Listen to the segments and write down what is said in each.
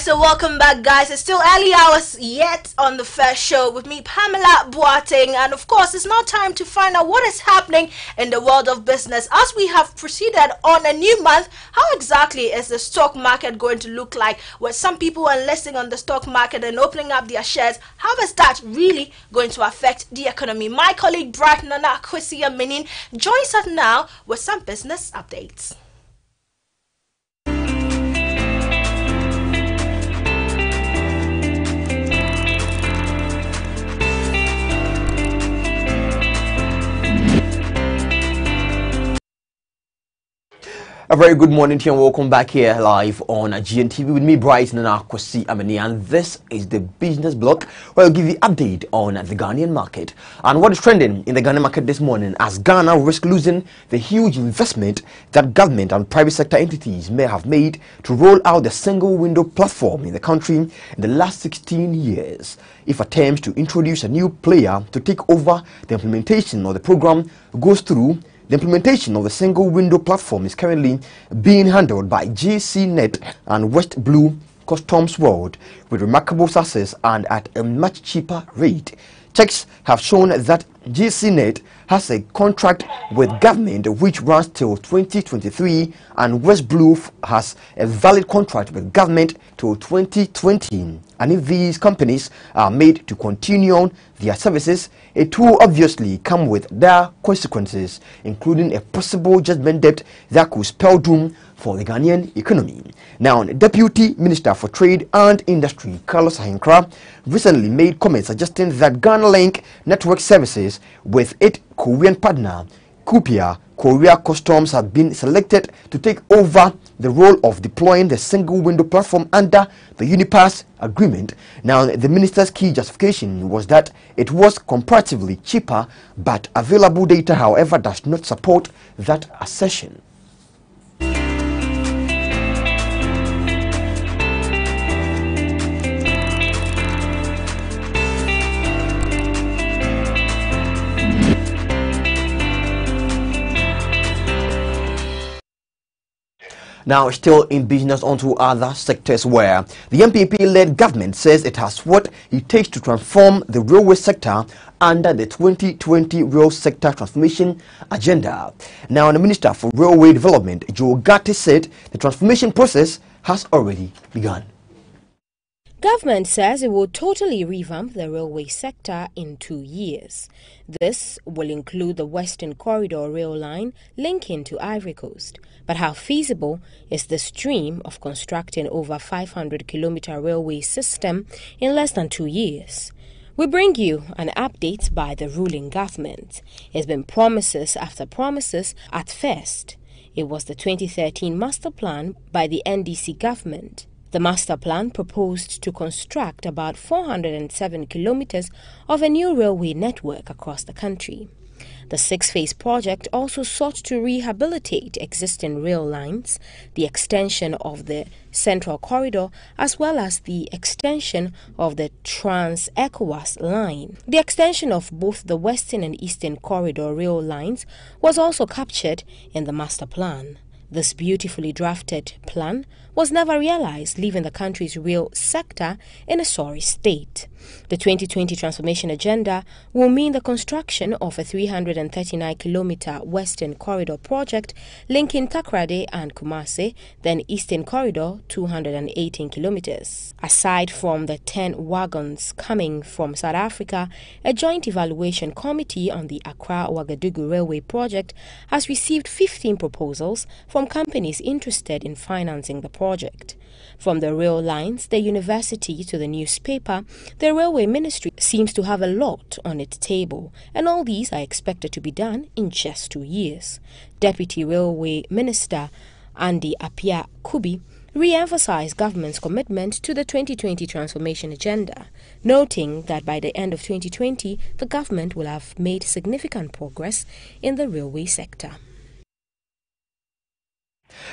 So welcome back, guys. It's still early hours yet on the first show with me, Pamela Boateng, and of course it's now time to find out what is happening in the world of business. As we have proceeded on a new month, how exactly is the stock market going to look like? With some people enlisting on the stock market and opening up their shares, how is that really going to affect the economy? My colleague Bright Nana Kwesi Menin joins us now with some business updates. A very good morning to you and welcome back here live on GNTV with me, Bright Nana Kwesi Ameni, and this is the business block where I'll give you update on the Ghanaian market and what is trending in the Ghanaian market this morning as Ghana risks losing the huge investment that government and private sector entities may have made to roll out the single window platform in the country in the last 16 years. If attempts to introduce a new player to take over the implementation of the program goes through, the implementation of the single window platform is currently being handled by GCNet and West Blue Customs World with remarkable success and at a much cheaper rate. Checks have shown that GCNet has a contract with government which runs till 2023 and West Blue has a valid contract with government till 2020. And if these companies are made to continue on their services, it will obviously come with their consequences, including a possible judgment debt that could spell doom for the Ghanaian economy. Now, Deputy Minister for Trade and Industry, Carlos Ahenkra, recently made comments suggesting that Ghana Link Network Services with its Korean partner, Kupia Korea Customs, have been selected to take over the role of deploying the single window platform under the Unipass agreement. Now, the minister's key justification was that it was comparatively cheaper, but available data, however, does not support that assertion. Now, still in business, onto other sectors where the MPP-led government says it has what it takes to transform the railway sector under the 2020 Rail Sector Transformation Agenda. Now, the Minister for Railway Development, Joe Gatti, said the transformation process has already begun. Government says it will totally revamp the railway sector in 2 years. This will include the Western Corridor rail line linking to Ivory Coast. But how feasible is this dream of constructing over 500-kilometer railway system in less than 2 years? We bring you an update by the ruling government. It's been promises after promises. At first, it was the 2013 master plan by the NDC government. The master plan proposed to construct about 407 kilometers of a new railway network across the country. The six-phase project also sought to rehabilitate existing rail lines, the extension of the Central Corridor, as well as the extension of the Trans-ECOWAS line. The extension of both the Western and Eastern Corridor rail lines was also captured in the master plan. This beautifully drafted plan was never realized, leaving the country's rail sector in a sorry state. The 2020 Transformation Agenda will mean the construction of a 339-kilometer Western Corridor project linking Takoradi and Kumasi, then Eastern Corridor 218 kilometers. Aside from the 10 wagons coming from South Africa, a joint evaluation committee on the Accra-Ouagadougou Railway project has received 15 proposals from companies interested in financing the project. From the rail lines, the university to the newspaper, the Railway Ministry seems to have a lot on its table, and all these are expected to be done in just 2 years. Deputy Railway Minister Andy Apia Kubi re-emphasized government's commitment to the 2020 Transformation Agenda, noting that by the end of 2020, the government will have made significant progress in the railway sector.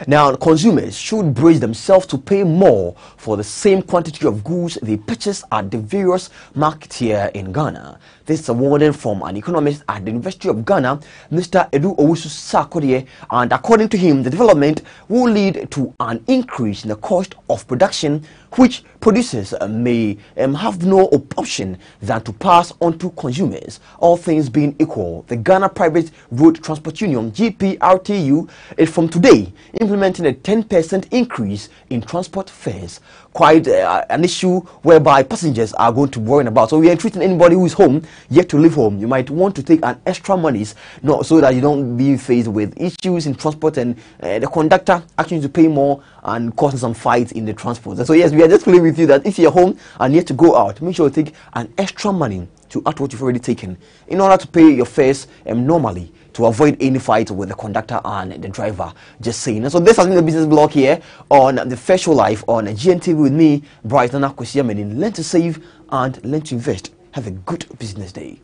Now, consumers should brace themselves to pay more for the same quantity of goods they purchase at the various markets here in Ghana. This is a warning from an economist at the University of Ghana, Mr. Edu Owusu-Sarkodie, and according to him, the development will lead to an increase in the cost of production, which producers may have no option than to pass on to consumers. All things being equal, the Ghana Private Road Transport Union, GPRTU, is from today implementing a 10% increase in transport fares. Quite an issue whereby passengers are going to worry about. So we are treating anybody who is home, yet to leave home. You might want to take an extra monies, so that you don't be faced with issues in transport and the conductor asking you to pay more and causing some fights in the transport. And so yes, we are just clear with you that if you're home and yet to go out, make sure you take an extra money to add what you've already taken in order to pay your fares normally, to avoid any fight with the conductor and the driver. Just saying. And so this has been the business blog here on the First Show Live on GNTV with me, Bryce Nana Kwesiamenin. Learn to save and learn to invest. Have a good business day.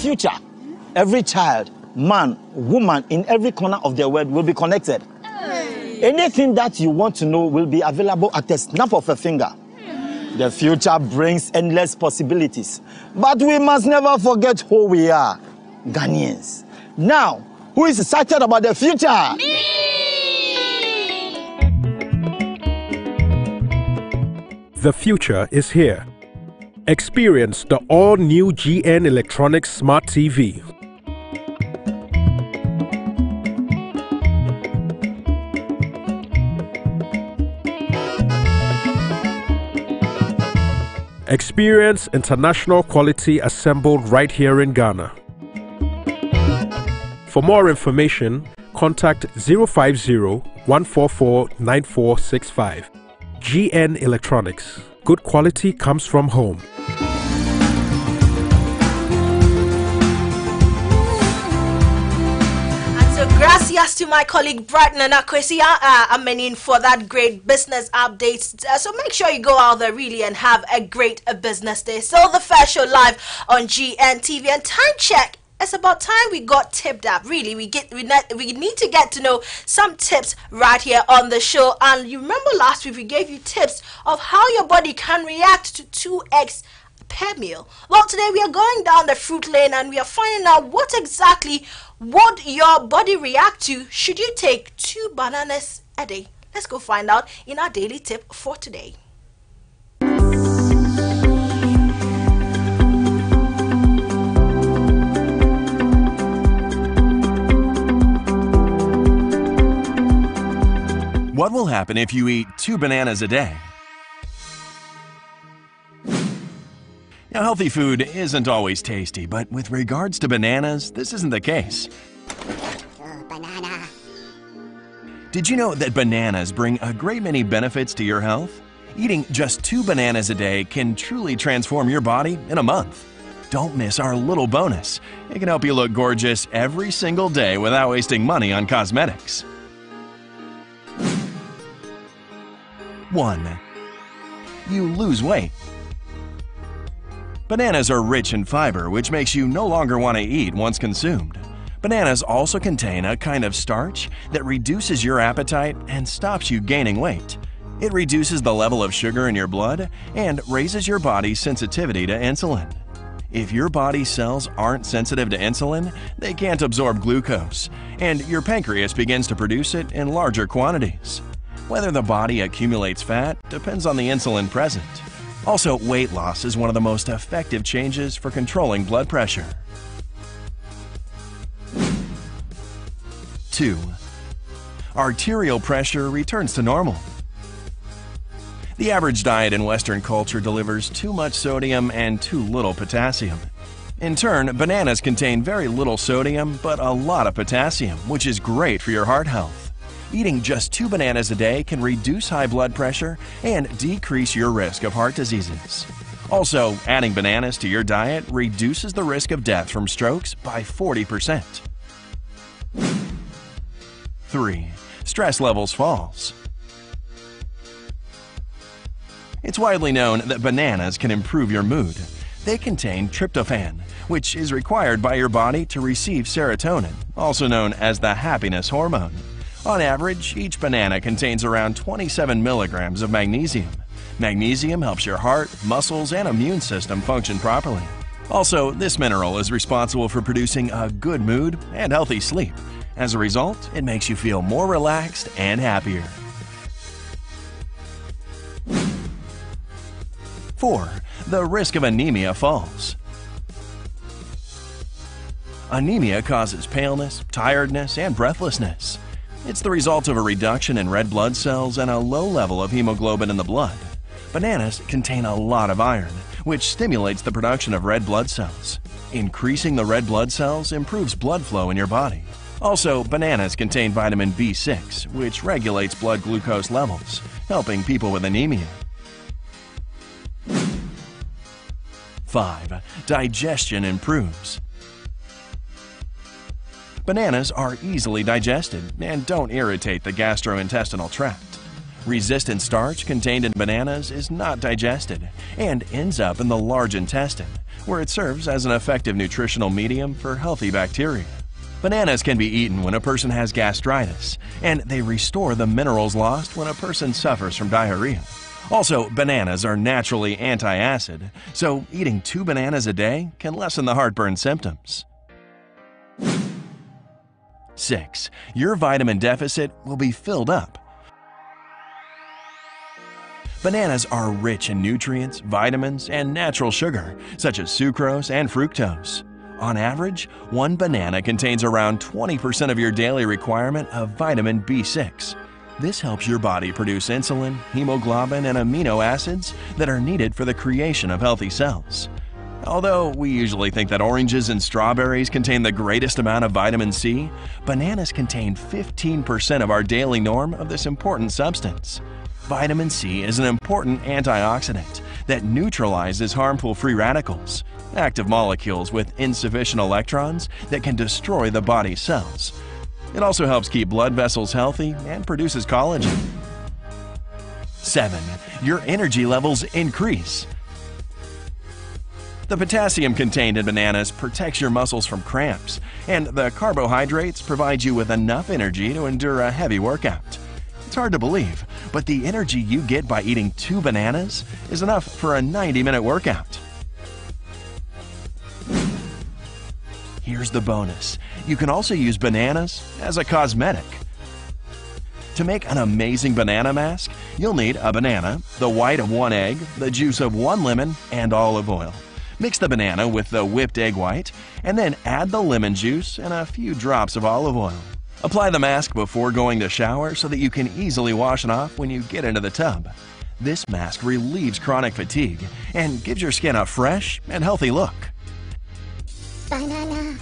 Future, every child, man, woman in every corner of the world will be connected. Anything that you want to know will be available at the snap of a finger. The future brings endless possibilities, but we must never forget who we are, Ghanaians. Now, who is excited about the future? Me! The future is here. Experience the all-new GN Electronics Smart TV. Experience international quality assembled right here in Ghana. For more information, contact 050-144-9465. GN Electronics. Good quality comes from home. Gracias to my colleague Brighton and Amenin for that great business update. So make sure you go out there really and have a great business day. So the First Show Live on GNTV, and time check. It's about time we got tipped up. Really, we need to get to know some tips right here on the show. And you remember last week we gave you tips of how your body can react to 2 eggs per meal. Well, today we are going down the fruit lane and we are finding out what exactly would your body react to should you take 2 bananas a day. Let's go find out in our daily tip for today. What will happen if you eat 2 bananas a day? Now, healthy food isn't always tasty, but with regards to bananas, this isn't the case. Banana. Did you know that bananas bring a great many benefits to your health? Eating just 2 bananas a day can truly transform your body in a month. Don't miss our little bonus. It can help you look gorgeous every single day without wasting money on cosmetics. 1. You lose weight. Bananas are rich in fiber, which makes you no longer want to eat once consumed. Bananas also contain a kind of starch that reduces your appetite and stops you gaining weight. It reduces the level of sugar in your blood and raises your body's sensitivity to insulin. If your body cells aren't sensitive to insulin, they can't absorb glucose, and your pancreas begins to produce it in larger quantities. Whether the body accumulates fat depends on the insulin present. Also, weight loss is one of the most effective changes for controlling blood pressure. 2. Arterial pressure returns to normal. The average diet in Western culture delivers too much sodium and too little potassium. In turn, bananas contain very little sodium but a lot of potassium, which is great for your heart health. Eating just 2 bananas a day can reduce high blood pressure and decrease your risk of heart diseases. Also, adding bananas to your diet reduces the risk of death from strokes by 40%. 3. Stress levels falls. It's widely known that bananas can improve your mood. They contain tryptophan, which is required by your body to receive serotonin, also known as the happiness hormone. On average, each banana contains around 27 milligrams of magnesium. Magnesium helps your heart, muscles, and immune system function properly. Also, this mineral is responsible for producing a good mood and healthy sleep. As a result, it makes you feel more relaxed and happier. 4. The risk of anemia falls. Anemia causes paleness, tiredness, and breathlessness. It's the result of a reduction in red blood cells and a low level of hemoglobin in the blood. Bananas contain a lot of iron, which stimulates the production of red blood cells. Increasing the red blood cells improves blood flow in your body. Also, bananas contain vitamin B6, which regulates blood glucose levels, helping people with anemia. 5. Digestion improves. Bananas are easily digested and don't irritate the gastrointestinal tract. Resistant starch contained in bananas is not digested and ends up in the large intestine, where it serves as an effective nutritional medium for healthy bacteria. Bananas can be eaten when a person has gastritis, and they restore the minerals lost when a person suffers from diarrhea. Also, bananas are naturally anti-acid, so eating 2 bananas a day can lessen the heartburn symptoms. 6. Your vitamin deficit will be filled up. Bananas are rich in nutrients, vitamins, and natural sugar, such as sucrose and fructose. On average, 1 banana contains around 20% of your daily requirement of vitamin B6. This helps your body produce insulin, hemoglobin, and amino acids that are needed for the creation of healthy cells. Although we usually think that oranges and strawberries contain the greatest amount of vitamin C, bananas contain 15% of our daily norm of this important substance. Vitamin C is an important antioxidant that neutralizes harmful free radicals, active molecules with insufficient electrons that can destroy the body's cells. It also helps keep blood vessels healthy and produces collagen. 7. Your energy levels increase. The potassium contained in bananas protects your muscles from cramps, and the carbohydrates provide you with enough energy to endure a heavy workout. It's hard to believe, but the energy you get by eating 2 bananas is enough for a 90-minute workout. Here's the bonus. You can also use bananas as a cosmetic. To make an amazing banana mask, you'll need a banana, the white of 1 egg, the juice of 1 lemon, and olive oil. Mix the banana with the whipped egg white, and then add the lemon juice and a few drops of olive oil. Apply the mask before going to shower so that you can easily wash it off when you get into the tub. This mask relieves chronic fatigue and gives your skin a fresh and healthy look. Banana.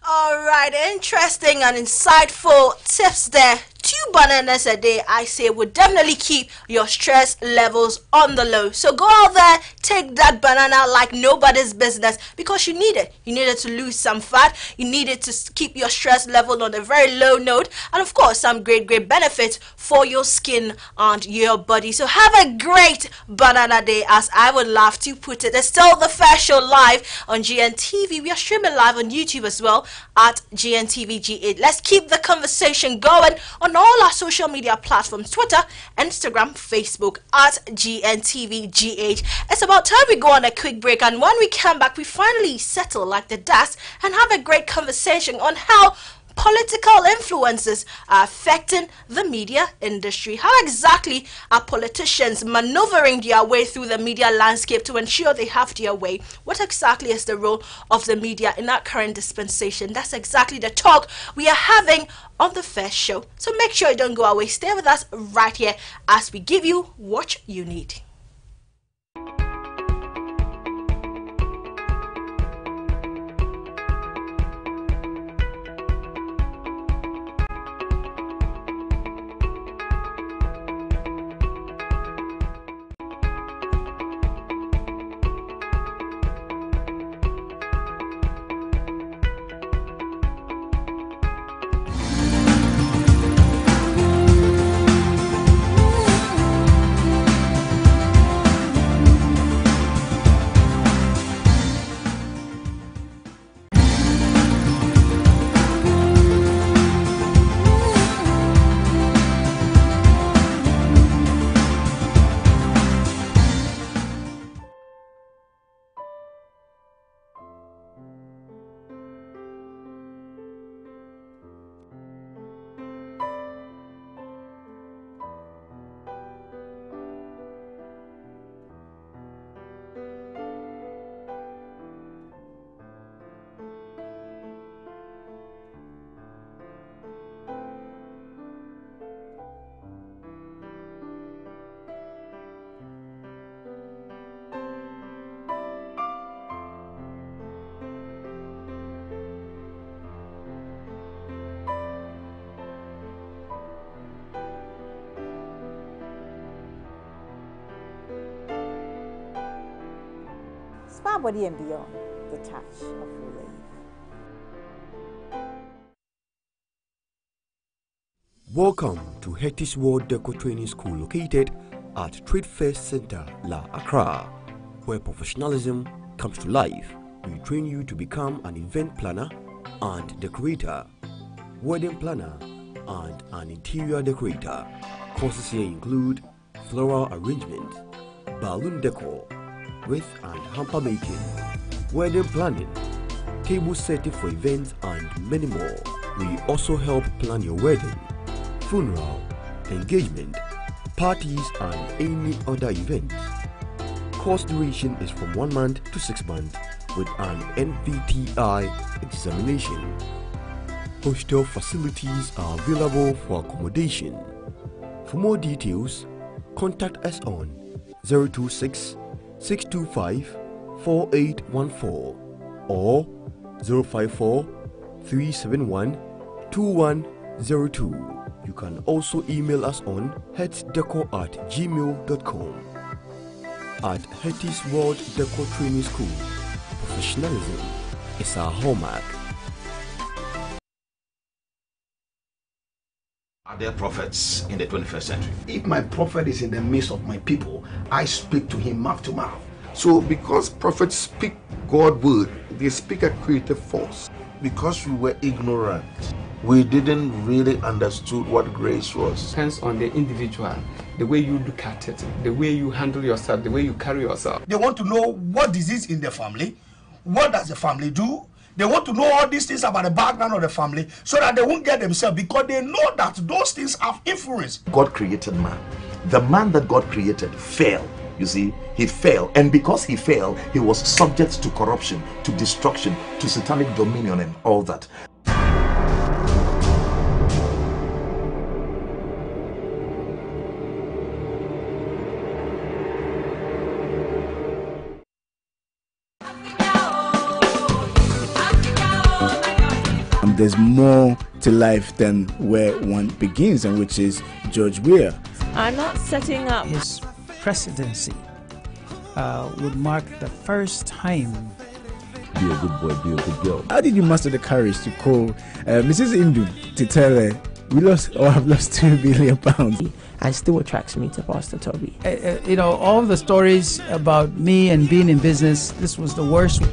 All right, interesting and insightful tips there. 2 bananas a day, I say, would definitely keep your stress levels on the low. So go out there, take that banana like nobody's business, because you need it. You need it to lose some fat. You need it to keep your stress level on a very low note. And of course, some great benefits for your skin and your body. So have a great banana day, as I would love to put it. It's still the First Show live on GNTV. We are streaming live on YouTube as well at GNTV-G8. Let's keep the conversation going on all our social media platforms: Twitter, Instagram, Facebook at GNTV-G8. It's about time we go on a quick break, and when we come back, we finally settle like the dust and have a great conversation on how political influences are affecting the media industry. How exactly are politicians maneuvering their way through the media landscape to ensure they have their way? What exactly is the role of the media in our current dispensation? That's exactly the talk we are having on the First Show. So make sure you don't go away. Stay with us right here as we give you what you need. spa body and beyond, the touch of relief. Welcome to Hetty's World Deco Training School located at Trade Fair Center, La Accra, where professionalism comes to life. We train you to become an event planner and decorator, wedding planner, and an interior decorator. Courses here include floral arrangement, balloon decor, wreath and hamper making, wedding planning, table setting for events, and many more. We also help plan your wedding, funeral, engagement, parties, and any other event. Course duration is from 1 month to 6 months with an NVTI examination. Hostel facilities are available for accommodation. For more details, contact us on 026 625 4814 or 054 371 2102. You can also email us on hetdeco@gmail.com. At Hetty's World Deco Training School, professionalism is our hallmark. Are there prophets in the 21st century? If my prophet is in the midst of my people, I speak to him mouth to mouth. So because prophets speak God's word, they speak a creative force. Because we were ignorant, we didn't really understood what grace was. Depends on the individual, the way you look at it, the way you handle yourself, the way you carry yourself. They want to know what disease in the family, what does the family do. They want to know all these things about the background of the family so that they won't get themselves, because they know that those things have influence. God created man. The man that God created fell. You see, he fell, and because he fell, he was subject to corruption, to destruction, to satanic dominion, and all that. There's more to life than where one begins, and which is George Weah. I'm not setting up. His presidency would mark the first time. Be a good boy, be a good girl. How did you muster the courage to call Mrs. Indu to tell her we lost or have lost £2 billion? And still attracts me to Pastor Toby. You know, all the stories about me and being in business, this was the worst.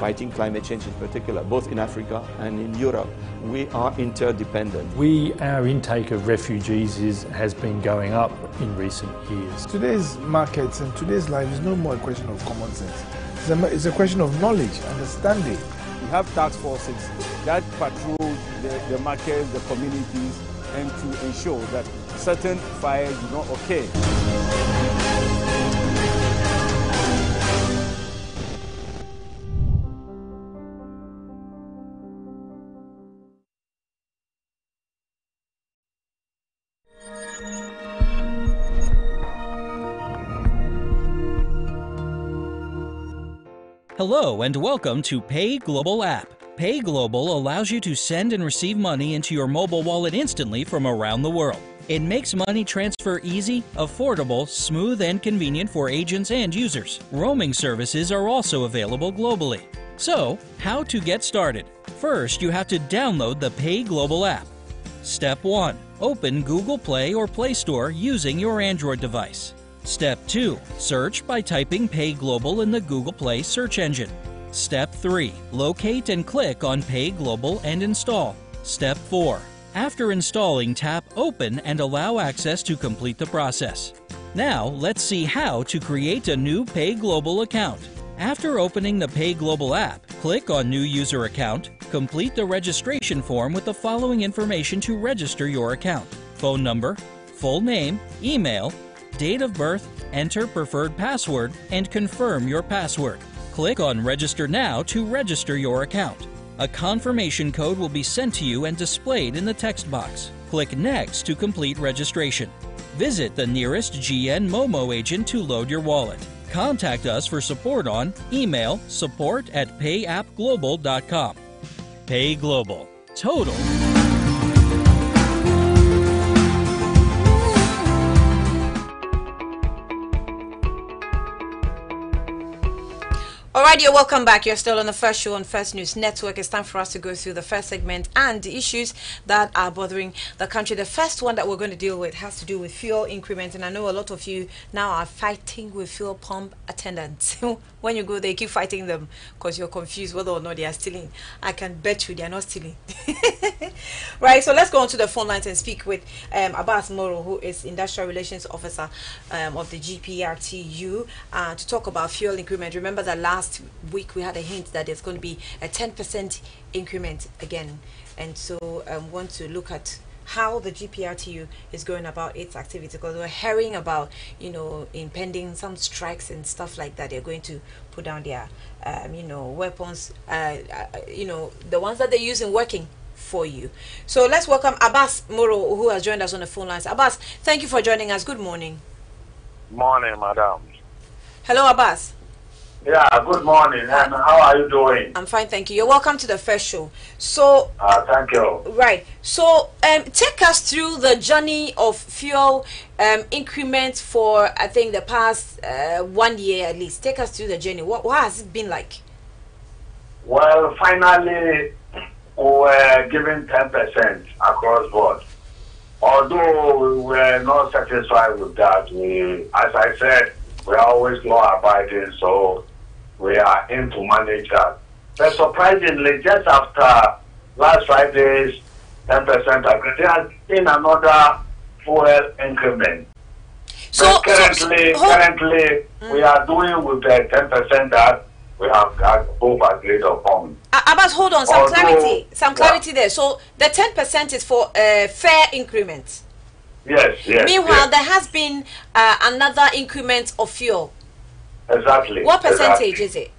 Fighting climate change in particular, both in Africa and in Europe, we are interdependent. Our intake of refugees has been going up in recent years. Today's markets and today's life is no more a question of common sense. It's a question of knowledge, understanding. We have task forces that patrol the markets, the communities, and to ensure that certain fires do not occur. Hello and welcome to Pay Global app. Pay Global allows you to send and receive money into your mobile wallet instantly from around the world. It makes money transfer easy, affordable, smooth, and convenient for agents and users. Roaming services are also available globally. So, how to get started? First, you have to download the Pay Global app. Step 1. Open Google Play or Play Store using your Android device. Step 2. Search by typing Pay Global in the Google Play search engine. Step 3. Locate and click on Pay Global and install. Step 4. After installing, tap Open and allow access to complete the process. Now, let's see how to create a new Pay Global account. After opening the Pay Global app, Click on New User Account. Complete the registration form with the following information to register your account: phone number, full name, email, date of birth, enter preferred password, and confirm your password. Click on Register Now to register your account. A confirmation code will be sent to you and displayed in the text box. Click Next to complete registration. Visit the nearest GN Momo agent to load your wallet. Contact us for support on email support@payappglobal.com. Pay Global. Total. Alright, you're welcome back. You're still on the First Show on First News Network. It's time for us to go through the first segment and the issues that are bothering the country. The first one that we're going to deal with has to do with fuel increment, and I know a lot of you now are fighting with fuel pump attendants. When you go, they keep fighting them because you're confused whether or not they are stealing. I can bet you they are not stealing. Right, so let's go on to the phone lines and speak with Abbas Moro, who is Industrial Relations Officer of the GPRTU, to talk about fuel increment. Remember that last week we had a hint that there's going to be a 10% increment again, and so I want to look at how the GPRTU is going about its activity, because we're hearing about, you know, impending some strikes and stuff like that. They're going to put down their you know, weapons, you know, the ones that they're using working for you. So let's welcome Abbas Moro, who has joined us on the phone lines. Abbas, thank you for joining us. Good morning. Morning, madam. Hello, Abbas. Yeah, good morning. And how are you doing? I'm fine, thank you. You're welcome to the First Show. So, thank you. Right. So, take us through the journey of fuel increments for, I think, the past 1 year at least. Take us through the journey. What has it been like? Well, finally, we were given 10% across board. Although we were not satisfied with that, we, as I said, we are always law abiding, so we are in to manage that. But surprisingly, just after last Friday's 10% agreement, there has been another fuel increment. So currently, we are doing with the 10% that we have both agreed upon. Abbas, hold on, some clarity there. So the 10% is for fair increments. Yes, yes. Meanwhile, there has been another increment of fuel. Exactly. What percentage is it?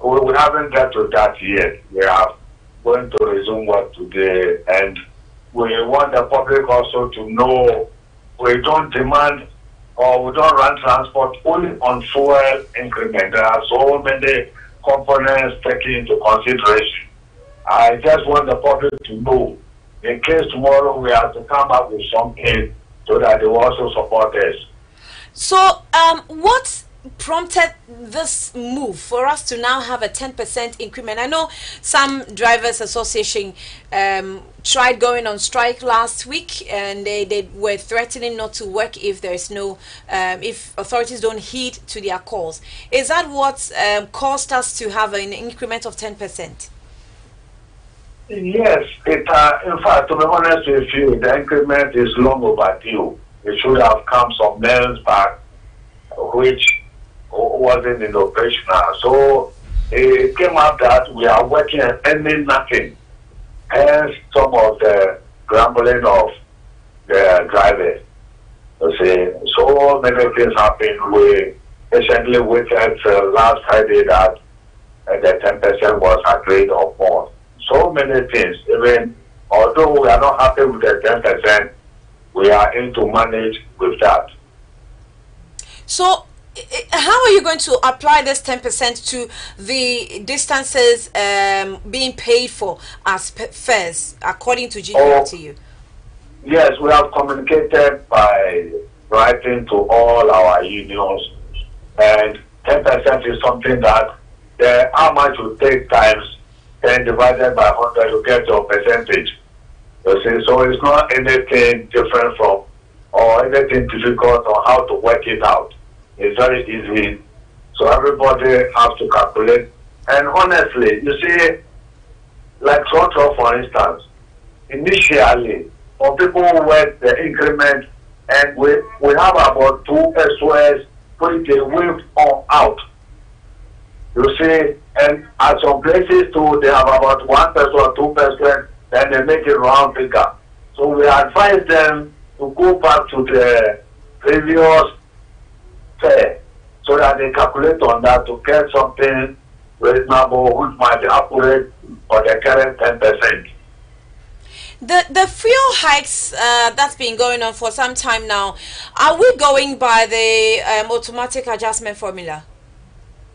We haven't got to that yet. We are going to resume work today, and we want the public also to know we don't demand or we don't run transport only on fuel increment. There are so many components taken into consideration. I just want the public to know, in case tomorrow we have to come up with something so that they will also support us. So, what prompted this move for us to now have a 10% increment? I know some drivers association tried going on strike last week, and they were threatening not to work if there is no, if authorities don't heed to their calls. Is that what caused us to have an increment of 10%? Yes, in fact, to be honest with you, the increment is long overdue. It should have come some months back, which wasn't in operation. So it came up that we are working and earning nothing. Hence, some of the grumbling of the drivers. You see, so many things happened. We patiently waited till last Friday that the 10% was agreed upon. So many things. Even although we are not happy with the 10%, we are in to manage with that. So, how are you going to apply this 10% to the distances being paid for as fares, according to GPRTU? Yes, we have communicated by writing to all our unions, and 10% is something that how much you take times 10 divided by 100, you get your percentage. You see, so it's not anything different from or anything difficult on how to work it out. It's very easy. So everybody has to calculate. And honestly, you see, like Trendz, for instance, initially, for people who work the increment, and we have about 2 SOS, which they waved on out. You see, and at some places too, they have about 1% or 2%, then they make it round figure. So we advise them to go back to the previous fare so that they calculate on that to get something reasonable which might be accurate for the current 10%. The fuel hikes that's been going on for some time now, are we going by the automatic adjustment formula?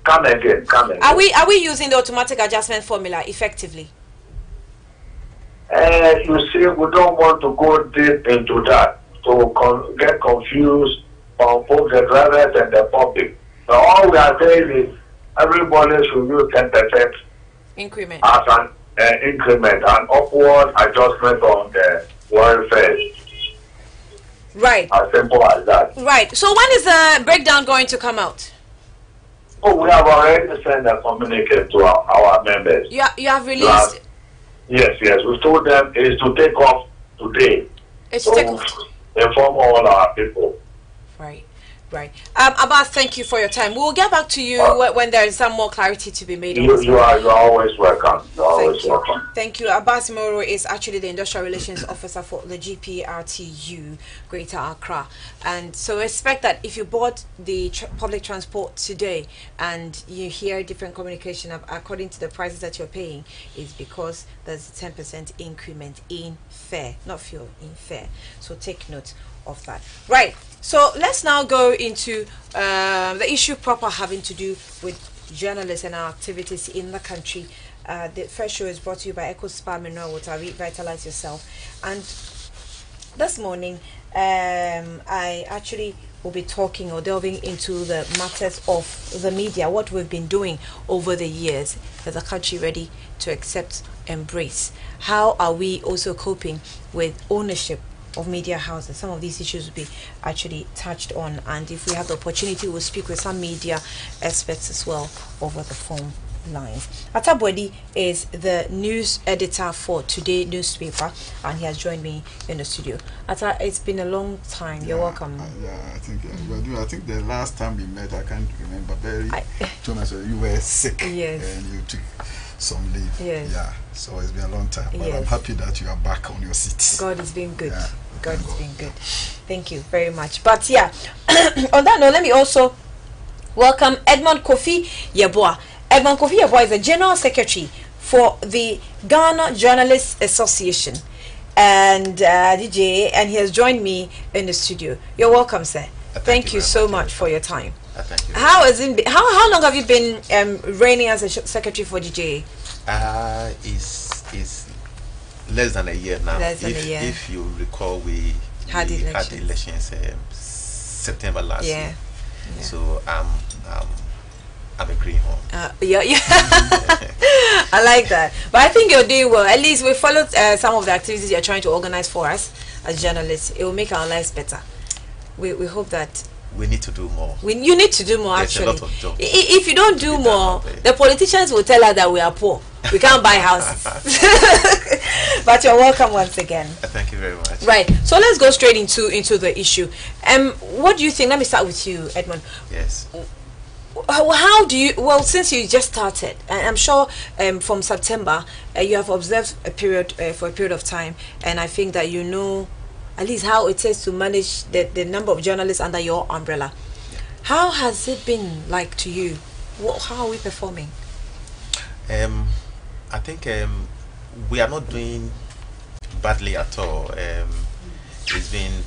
Come again. Are we using the automatic adjustment formula effectively? You see, we don't want to go deep into that to get confused on both the drivers and the public. So all we are saying is everybody should use 10% increment as an increment, an upward adjustment on the welfare. Right. As simple as that. Right. So when is the breakdown going to come out? Oh, we have already sent a communique to our members. You have released. Yes. We told them it is to take off today. It's to take off. Inform all our people. Right. Abbas, thank you for your time. We'll get back to you when there is some more clarity to be made. You are always welcome. Welcome. Thank you. Abbas Moro is actually the Industrial Relations Officer for the GPRTU Greater Accra. And so expect that if you bought the public transport today and you hear different communication according to the prices that you're paying, is because there's a 10% increment in fare, not fuel, in fare. So take note of that. Right. So let's now go into the issue proper having to do with journalists and our activities in the country. The first show is brought to you by Eco Spa Mineral Water. Revitalize yourself. And this morning, I actually will be talking or delving into the matters of the media, what we've been doing over the years. Is the country ready to accept, embrace? How are we also coping with ownership of media houses? Some of these issues will be actually touched on, and if we have the opportunity, we'll speak with some media experts as well over the phone lines. Atabwedi is the news editor for Today newspaper, and he has joined me in the studio. Ata, it's been a long time. You're welcome. I think the last time we met, I can't remember very. Thomas, you were sick. Yes. And you took some leave. Yes. Yeah. So it's been a long time, but yes. I'm happy that you are back on your seat. God has been good. Yeah. God has been good. Thank you very much. But yeah, on that note, let me also welcome Edmond Kofi Yeboah. Edmond Kofi Yeboah is the General Secretary for the Ghana Journalists Association, and DJ, and he has joined me in the studio. You're welcome, sir. Thank you so much for your time. Thank you. How has it been, how long have you been reigning as a secretary for DJ? Is less than a year now. If you recall, we had elections September last year. So I'm agreeing home. Yeah. I like that. But I think you're doing well. At least we followed some of the activities you're trying to organize for us as journalists. It will make our lives better. We hope that. We need to do more. You need to do more. There's actually. a lot of jobs if you don't do more, the politicians will tell us that we are poor. We can't buy houses. But you're welcome once again. Thank you very much. Right. So let's go straight into the issue. What do you think? Let me start with you, Edmond. Yes. How do you? Well, since you just started, and I'm sure from September you have observed a period for a period of time, and I think that you know at least how it is to manage the number of journalists under your umbrella. How has it been like to you? How are we performing? I think we are not doing badly at all. It's been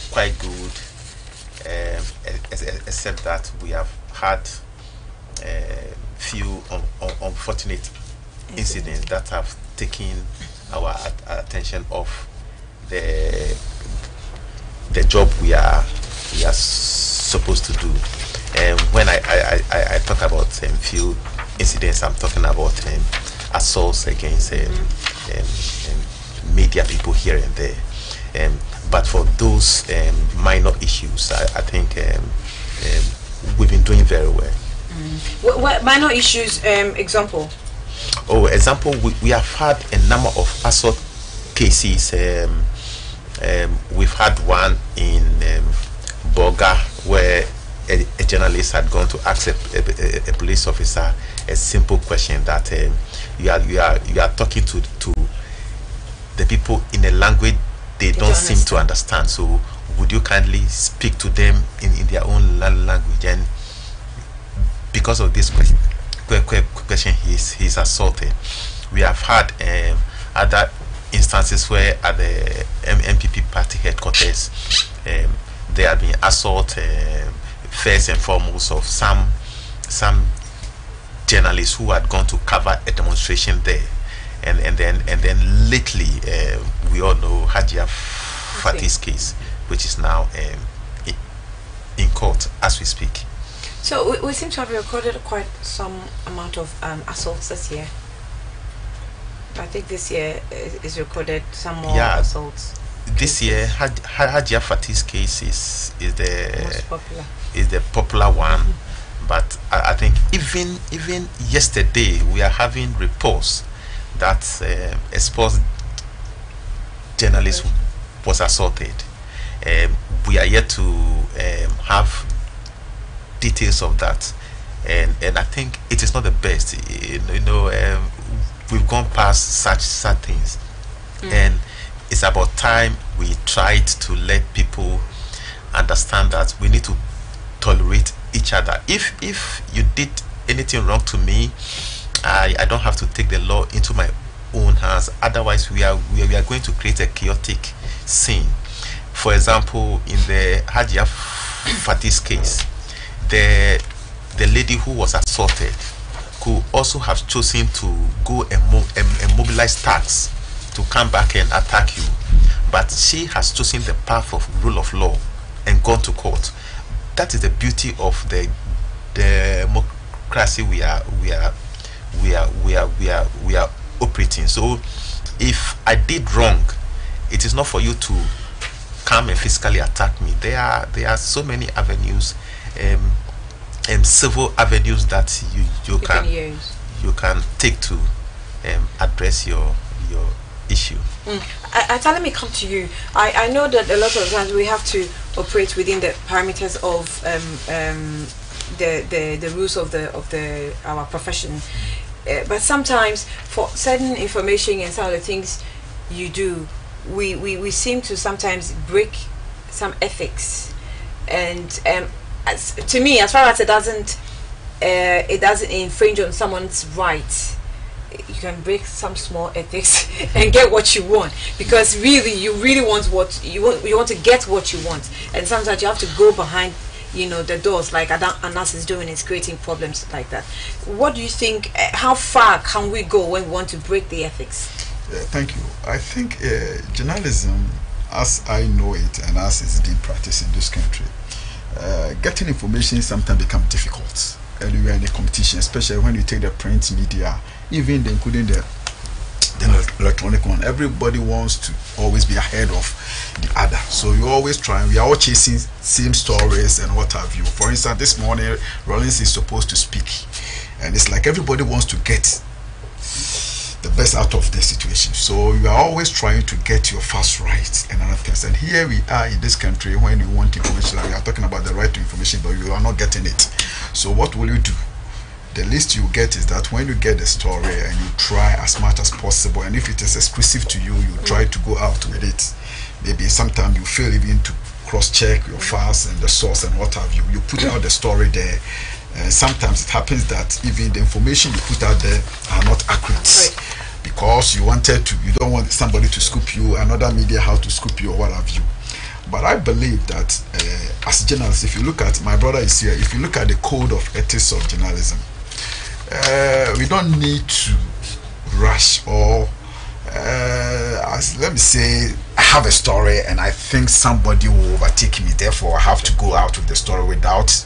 quite good, except that we have had few unfortunate incidents that have taken our attention off the job we are supposed to do. When I talk about few incidents, I'm talking about assaults against media people here and there. But for those minor issues, I think we've been doing very well. What minor issues? Example. Oh, example, we have had a number of assault cases. We've had one in Boga where a journalist had gone to ask a police officer a simple question that you are talking to the people in a language they don't seem to understand. So would you kindly speak to them in their own language? And because of this question, he's assaulted. We have had other instances where at the MPP party headquarters there have been assault first and foremost of some journalists who had gone to cover a demonstration there, and then lately we all know Hajia Fati's case, which is now in court as we speak. So we seem to have recorded quite some amount of assaults this year. I think this year is recorded some more assaults. This year, Hajia Fati's case is the most popular. Is the popular one, but I think even yesterday we are having reports that a sports journalist was assaulted. We are yet to have details of that, and I think it is not the best. We've gone past such things, and it's about time we tried to let people understand that we need to tolerate each other. If you did anything wrong to me, I don't have to take the law into my own hands. Otherwise, we are going to create a chaotic scene. For example, in the Hajia Fati's case, the lady who was assaulted could also have chosen to go and mobilize thugs to come back and attack you, but she has chosen the path of rule of law and gone to court. That is the beauty of the democracy we are operating. So if I did wrong, it is not for you to come and physically attack me. There are so many avenues, civil avenues that you can take to address your issue. Let me come to you. I know that a lot of times we have to operate within the parameters of the rules of our profession, but sometimes for certain information and some of the things you do, we seem to sometimes break some ethics, and to me, as far as it doesn't infringe on someone's rights, you can break some small ethics and get what you want, because you really want what you want. You want to get what you want, and sometimes you have to go behind the doors, like Anas is doing, is creating problems like that. What do you think? How far can we go when we want to break the ethics? Thank you. I think journalism, as I know it and as it's being practiced in this country, getting information sometimes becomes difficult. And we are in a competition, especially when you take the print media, even including the electronic one. Everybody wants to always be ahead of the other, so you always try. We are all chasing same stories and what have you. For instance, this morning Rollins is supposed to speak, and it's like everybody wants to get the best out of the situation, so you are always trying to get your facts right and other things. And here we are in this country, when you want information, like we are talking about the right to information, but you are not getting it. So what will you do? The least you get is that when you get the story and you try as much as possible, and if it is exclusive to you, you try to go out with it. Maybe sometimes you fail even to cross-check your facts and the source and what have you. You put out the story there. Sometimes it happens that even the information you put out there are not accurate, because you don't want somebody to scoop you, another media how to scoop you or what have you. But I believe that as journalists, if you look at, my brother is here, if you look at the code of ethics of journalism, we don't need to rush or let me say, I have a story and I think somebody will overtake me, therefore I have to go out with the story without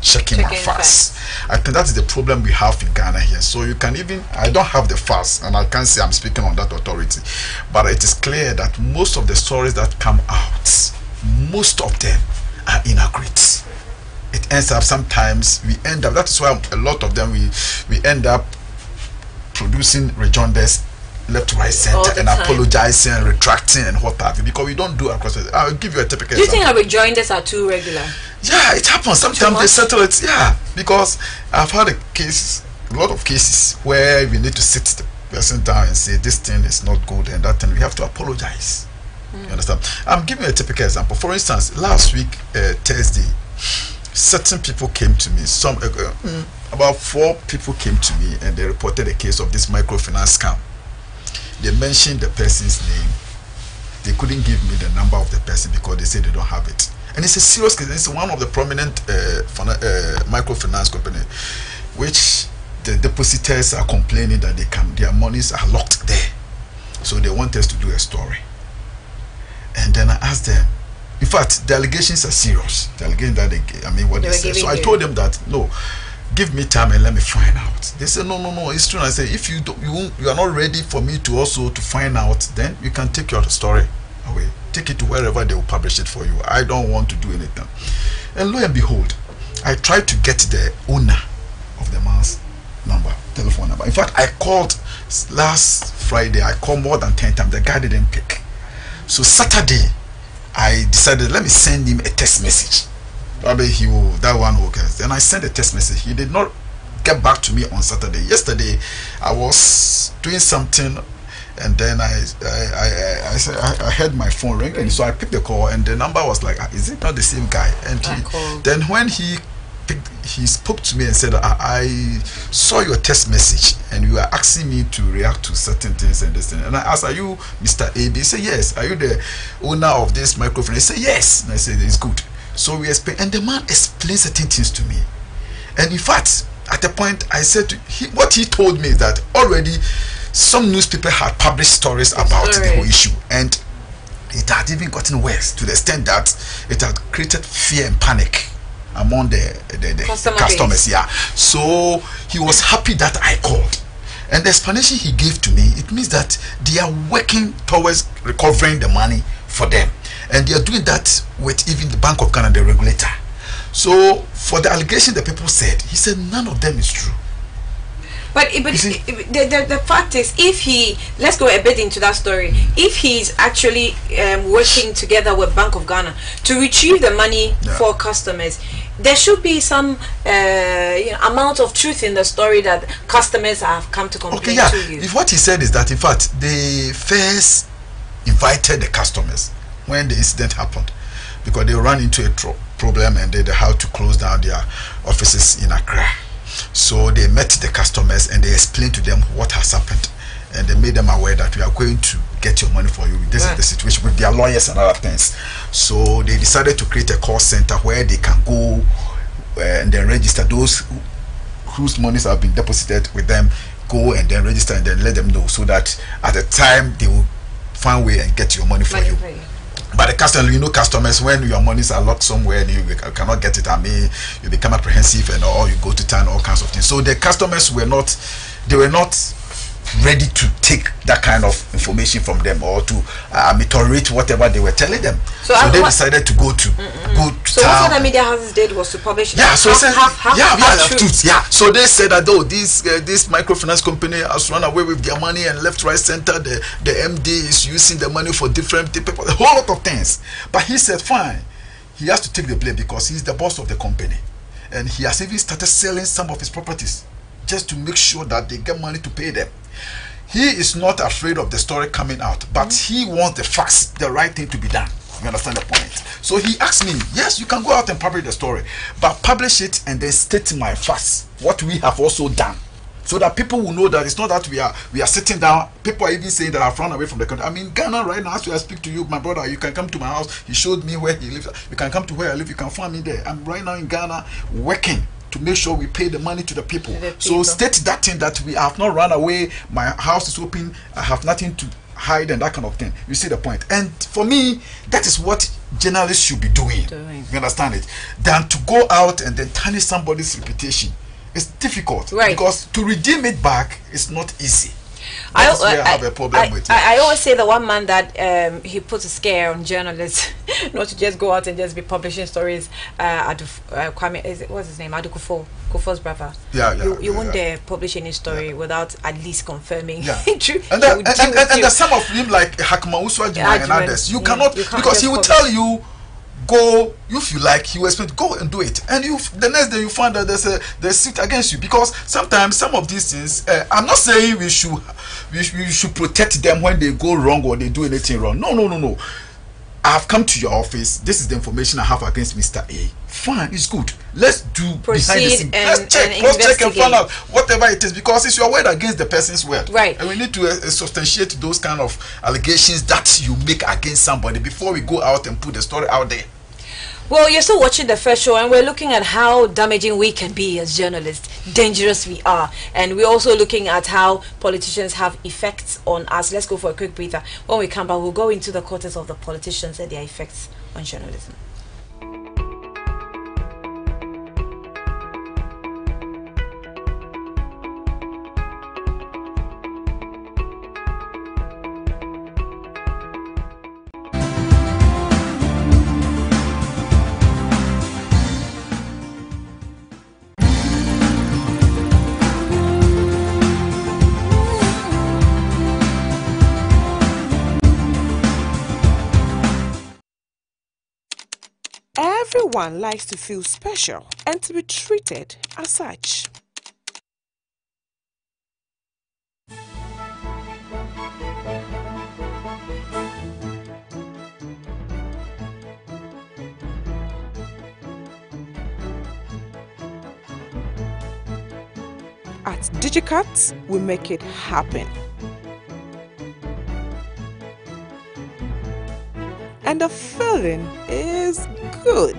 checking my facts. I think that's the problem we have in Ghana here. So you can I don't have the facts, and I can't say I'm speaking on that authority, but it is clear that most of the stories that come out, most of them are inaccurate. It ends up, sometimes we end up, that is why a lot of them we end up producing rejoinders left, right, center, and apologizing and retracting and what have you, because we don't do across. I'll give you a typical Do you example. think our rejoinders are too regular? Yeah, it happens. Sometimes they settle it. Yeah, because I've had a lot of cases where we need to sit the person down and say this thing is not good, and that thing we have to apologize. You understand? I'm giving you a typical example. For instance, last week Thursday, certain people came to me. About 4 people came to me, and they reported a case of this microfinance scam. They mentioned the person's name. They couldn't give me the number of the person because they said they don't have it. And it's a serious case. It's one of the prominent microfinance company, which the depositors are complaining that their monies are locked there. So they want us to do a story. And then I asked them, in fact, the allegations are serious. The allegations that they said. So I told them that, no, give me time and let me find out. They said, no, it's true. And I said, if you are not ready for me to find out, then you can take your story away. Take it to wherever they will publish it for you. I don't want to do anything. And lo and behold, I tried to get the owner of the man's telephone number. In fact, I called last Friday. I called more than 10 times. The guy didn't pick. So Saturday, I decided, let me send him a text message. Probably that one will get. Then I sent a text message. He did not get back to me on Saturday. Yesterday, I was doing something, and then I heard my phone ring, and so I picked the call, and the number was like, is it not the same guy? And then when he spoke to me and said, I saw your text message and you are asking me to react to certain things and this thing. And I asked, are you Mr. A? He said, yes. Are you the owner of this microphone? He said, yes. And I said, it's good. So we explained, and the man explained certain things to me. And in fact, at the point I said to him, what he told me is that already some newspaper had published stories about the whole issue, and it had even gotten worse to the extent that it had created fear and panic among the customers. Yeah. So he was happy that I called. And the explanation he gave to me, it means that they are working towards recovering the money for them. And they are doing that with even the Bank of Ghana, the regulator. So for the allegation that people said, he said none of them is true. But the fact is, if he, let's go a bit into that story, if he's actually working together with Bank of Ghana to retrieve the money for customers, there should be some amount of truth in the story that customers have come to complain to you. What he said is that, in fact, they first invited the customers when the incident happened, because they ran into a problem and they had to close down their offices in Accra. So they met the customers and they explained to them what has happened, and they made them aware that we are going to get your money for you. This is the situation, with their lawyers and other things. So they decided to create a call center where they can go and then register those whose monies have been deposited with them, go and then register and then let them know, so that at the time they will find a way and get your money for you. But the customer, customers, when your monies are locked somewhere and you cannot get it, you become apprehensive, and or you go to town, all kinds of things. So the customers were not ready to take that kind of information from them, or to tolerate whatever they were telling them. So they decided to go to so town. what the media houses did was to publish truth. So they said that this microfinance company has run away with their money, and left, right, center, the MD is using the money for different people, a whole lot of things. But he said fine, he has to take the blame because he's the boss of the company, and he has even started selling some of his properties just to make sure that they get money to pay them. He is not afraid of the story coming out, but he wants the facts, the right thing to be done. You understand the point? So he asked me, yes, you can go out and publish the story, but publish it and then state my facts, what we have also done, so that people will know that it's not that we are sitting down. People are even saying that I've run away from the country. I'm in Ghana right now. As I speak to you, my brother, you can come to my house. He showed me where he lives. You can come to where I live. You can find me there. I'm right now in Ghana working to make sure we pay the money to the people. So state that thing, that we have not run away, my house is open, I have nothing to hide, and that kind of thing. You see the point? And for me, that is what journalists should be doing. You understand it? Than to go out and then tarnish somebody's reputation. It's difficult, because to redeem it back is not easy. I have a problem with it. I always say the one man that he puts a scare on journalists not to just go out and just be publishing stories. Kwame, what's his name? Adu Kufuor's brother. You won't dare publish any story without at least confirming. True. And there's some of him like Hakma Uswa and others. You cannot, because he will tell you, go, if you like, you expect go and do it, and you the next day you find that there's suit against you, because sometimes some of these things, I'm not saying we should protect them when they go wrong or they do anything wrong. No. I've come to your office. This is the information I have against Mr. A. Fine, it's good. Let's do proceed behind the scenes. Let's check and find out whatever it is, because it's your word against the person's word. Right. And we need to substantiate those kind of allegations that you make against somebody before we go out and put the story out there. Well, you're still watching the first show, and we're looking at how damaging we can be as journalists, dangerous we are, and we're also looking at how politicians have effects on us. Let's go for a quick breather. When we come back, we'll go into the quarters of the politicians and their effects on journalism. Everyone likes to feel special and to be treated as such. At DigiCut, we make it happen. And the feeling is good.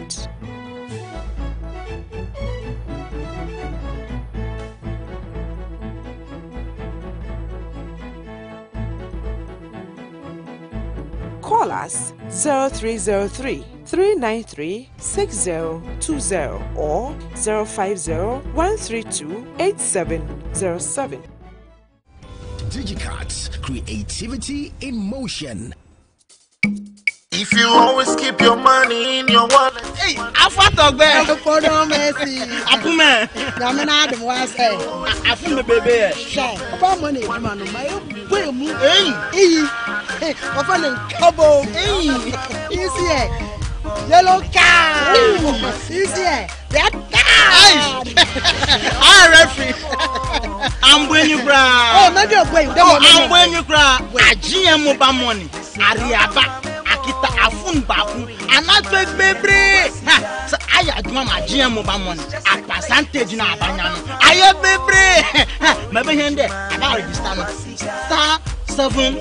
Call us 0303 393 6020 or 050 132 8707. DigiCut, creativity in motion. If you always keep your money in your wallet. Hey, I fought a bear. Pardon me, Apuma. Yamina, the was say. I feel the baby. Shay, about money, man. My boom. Hey, of an cabo. Hey, easy. Yellow car. Easy. That car. Ah, referee. I'm when you cry. Oh, maybe you're going. I'm when you cry. I GM mobile money. Ariaba. Kita afun baku anatwe bebre so aya aduma ma GM mobile money a percentage na abanya no aye bebre mebe hende aba register no *712#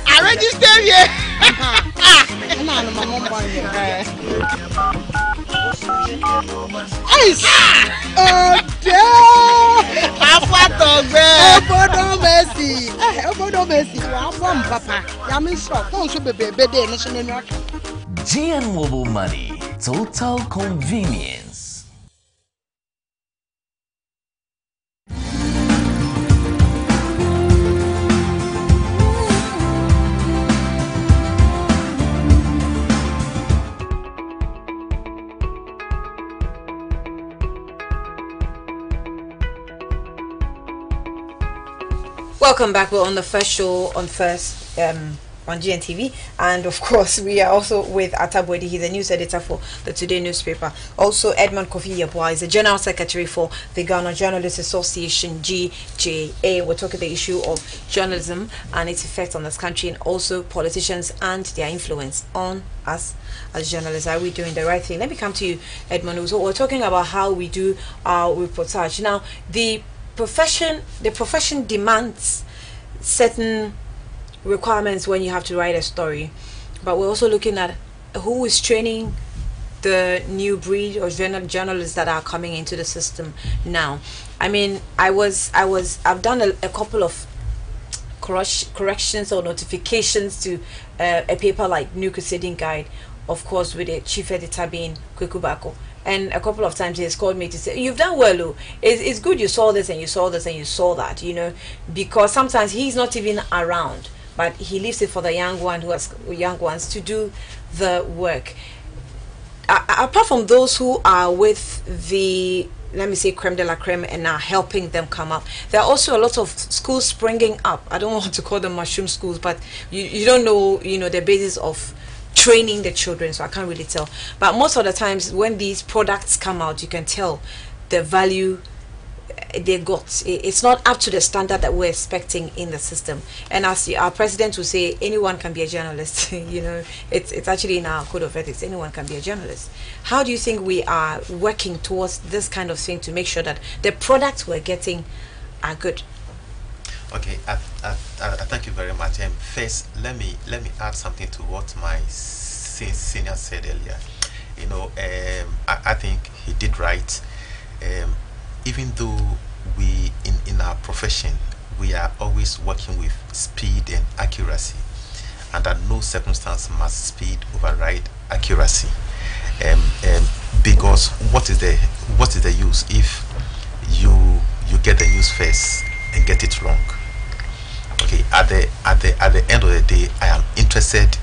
I register here na no ma mo here Ice oh dear afato gbe obodo Messi wa bom papa ya me sure don't should be dey national new GN Mobile Money, total convenience. Welcome back. We're on the first show on on GNTV, and of course we are also with Atabwedi. He's a news editor for the Today newspaper. Also Edmund Kofi Yeboah is the general secretary for the Ghana Journalists Association, GJA. We're talking the issue of journalism and its effect on this country, and also politicians and their influence on us as journalists. Are we doing the right thing? Let me come to you, Edmund. So we're talking about how we do our reportage. Now the profession demands certain requirements when you have to write a story, but we're also looking at who is training the new breed of journalists that are coming into the system now. I mean, I've done a couple of corrections or notifications to a paper like New Crusading Guide, of course, with the chief editor being Kwekubako. And a couple of times he has called me to say, you've done well, Lou. It's good you saw this and you saw this and you saw that, you know, because sometimes he's not even around, but he leaves it for the young ones to do the work. Apart from those who are with the, let me say, creme de la creme and are helping them come up, there are also a lot of schools springing up. I don't want to call them mushroom schools, but you don't know, you know, the basis of training the children, so I can't really tell. But most of the times when these products come out, you can tell the value they got. It's not up to the standard that we're expecting in the system. And as our president will say, anyone can be a journalist. You know, it's actually in our code of ethics, anyone can be a journalist. How do you think we are working towards this kind of thing to make sure that the products we're getting are good? Okay, I thank you very much. First, let me add something to what my senior said earlier. You know, I think he did right. Even though we in our profession we are always working with speed and accuracy, and at no circumstance must speed override accuracy. Because what is the use if you get the news first and get it wrong? Okay, at the end of the day, I am interested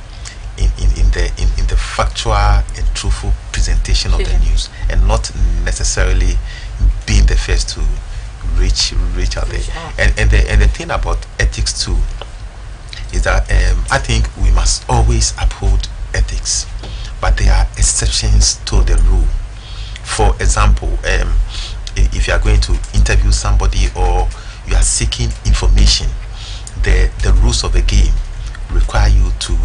in the factual and truthful presentation of the news, and not necessarily being the first to reach out there. And the thing about ethics too is that I think we must always uphold ethics, but there are exceptions to the rule. For example, if you are going to interview somebody or you are seeking information, the rules of the game require you to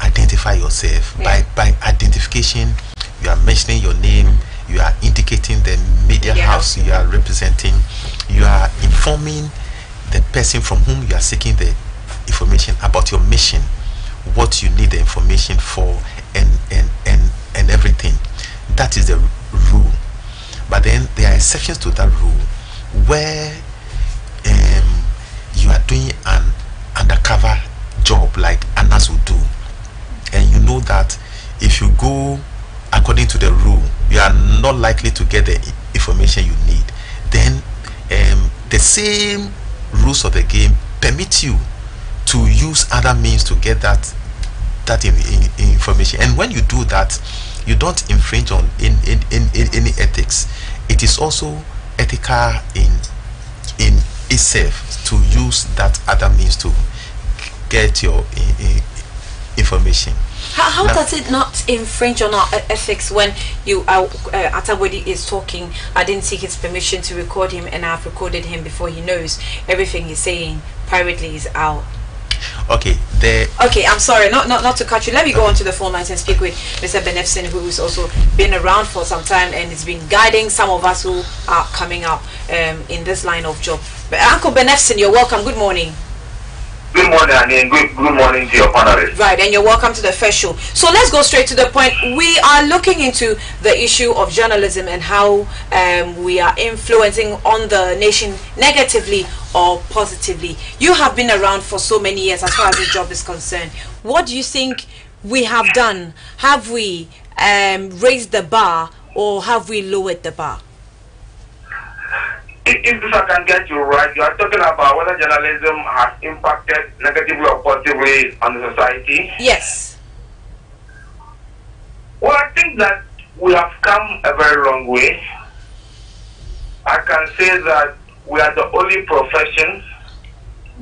identify yourself. By identification, you are mentioning your name, you are indicating the media house you are representing, you are informing the person from whom you are seeking the information about your mission, what you need the information for, and everything. That is the rule. But then there are exceptions to that rule where you are doing an undercover job like Anas would do, and you know that if you go according to the rule, you are not likely to get the information you need. Then the same rules of the game permit you to use other means to get that information. And when you do that, you don't infringe on any ethics. It is also ethical in itself to use that other means to get your information. How does it not infringe on our ethics when Atabodi is talking? I didn't seek his permission to record him, and I've recorded him before he knows everything he's saying privately is out. Okay, I'm sorry, not to cut you. Let me go on to the phone lines and speak with Mr. Benefson, who's also been around for some time and has been guiding some of us who are coming out in this line of job. But Uncle Benefson, you're welcome. Good morning. Good morning, and good morning to your panelists. Right, and you're welcome to the first show. So let's go straight to the point. We are looking into the issue of journalism and how we are influencing on the nation negatively or positively. You have been around for so many years as far as the job is concerned. What do you think we have done? Have we raised the bar, or have we lowered the bar? If I can get you right, you are talking about whether journalism has impacted negatively or positively on the society. Yes. Well, I think that we have come a very long way. I can say that we are the only profession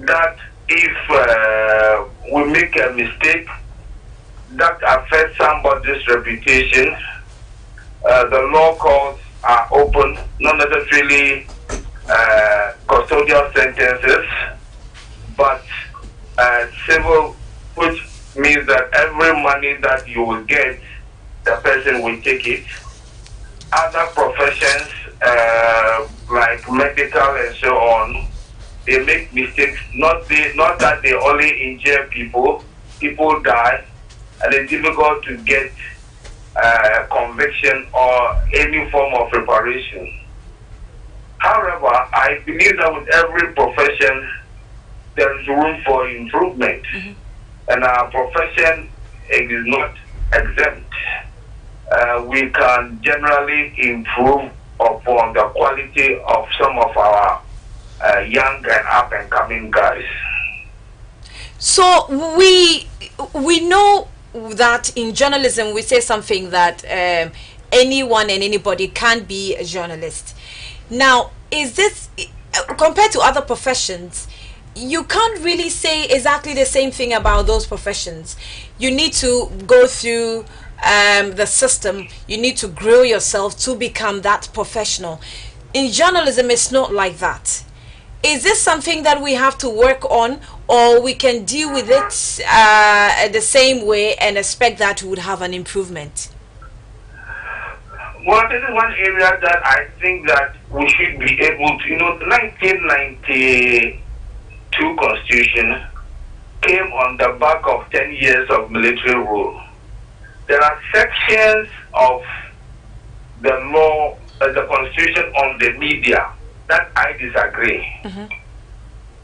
that if we make a mistake that affects somebody's reputation, the law courts are open, not necessarily custodial sentences, but civil, which means that every money that you will get, the person will take it. Other professions, like medical and so on, they make mistakes. Not that they only injure people die, and it's difficult to get conviction or any form of reparation. However, I believe that with every profession, there is room for improvement. And our profession is not exempt. We can generally improve upon the quality of some of our young and up-and-coming guys. So we know that in journalism we say something that anyone and anybody can be a journalist. Now, is this, compared to other professions, you can't really say exactly the same thing about those professions. You need to go through the system. You need to grow yourself to become that professional. In journalism, it's not like that. Is this something that we have to work on, or we can deal with it the same way and expect that we would have an improvement? Well, this is one area that I think that we should be able to, the 1992 Constitution came on the back of 10 years of military rule. There are sections of the law, the Constitution on the media that I disagree.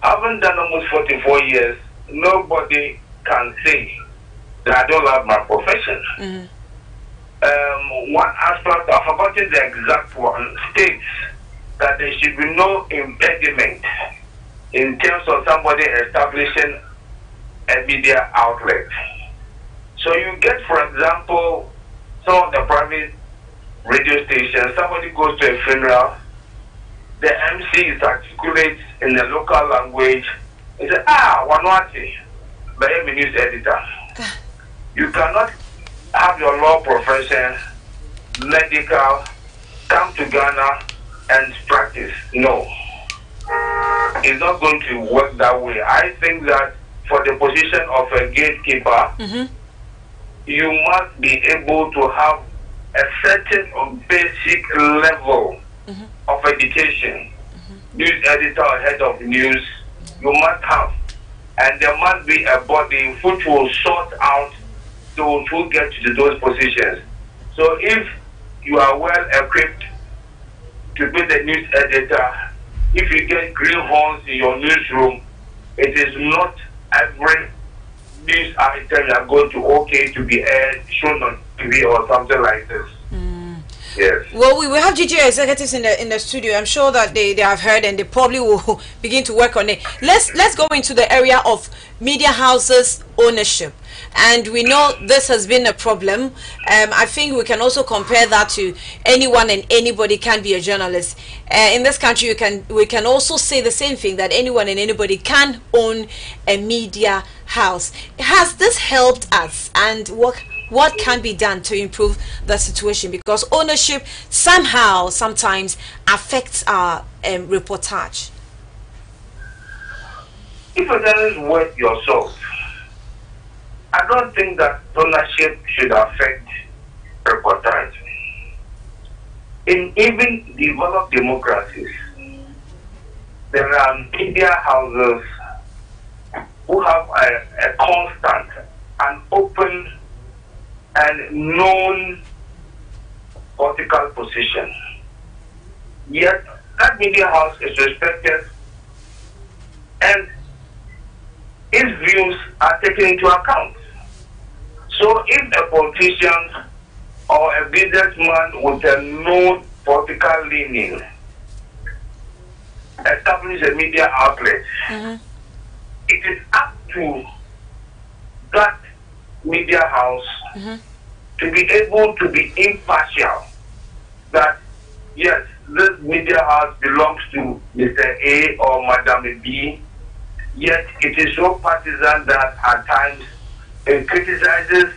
Having done almost 44 years, nobody can say that I don't love my profession. One aspect, I've forgotten the exact one, states that there should be no impediment in terms of somebody establishing a media outlet. So you get, for example, some of the private radio stations, somebody goes to a funeral, the MC is articulate in the local language, and say, Wanwati, by a news editor. You cannot have your law profession, medical, come to Ghana and practice. No. It's not going to work that way. I think that for the position of a gatekeeper, you must be able to have a certain basic level of education. News editor, head of news, you must have. And there must be a body which will sort out those who get to those positions. So if you are well equipped to be the news editor, if you get greenhorns in your newsroom, it is not every news item you are going to be aired, shown on TV or something like this. Yes. Well, we will have GGO executives in the studio. I'm sure that they have heard and they probably will begin to work on it. Let's go into the area of media houses ownership. And we know this has been a problem. I think we can also compare that to anyone and anybody can be a journalist. In this country, we can also say the same thing, that anyone and anybody can own a media house. Has this helped us, and what can be done to improve the situation? Because ownership sometimes affects our reportage. If a journalist is worth your salt, I don't think that ownership should affect reportage. In even developed democracies, there are media houses who have a constant and open and known political position. Yet that media house is respected and its views are taken into account. So if a politician or a businessman with a known political leaning establish a media outlet, it is up to that media house to be able to be impartial. That yes, this media house belongs to Mr. A or Madam B, yet it is so partisan that at times it criticizes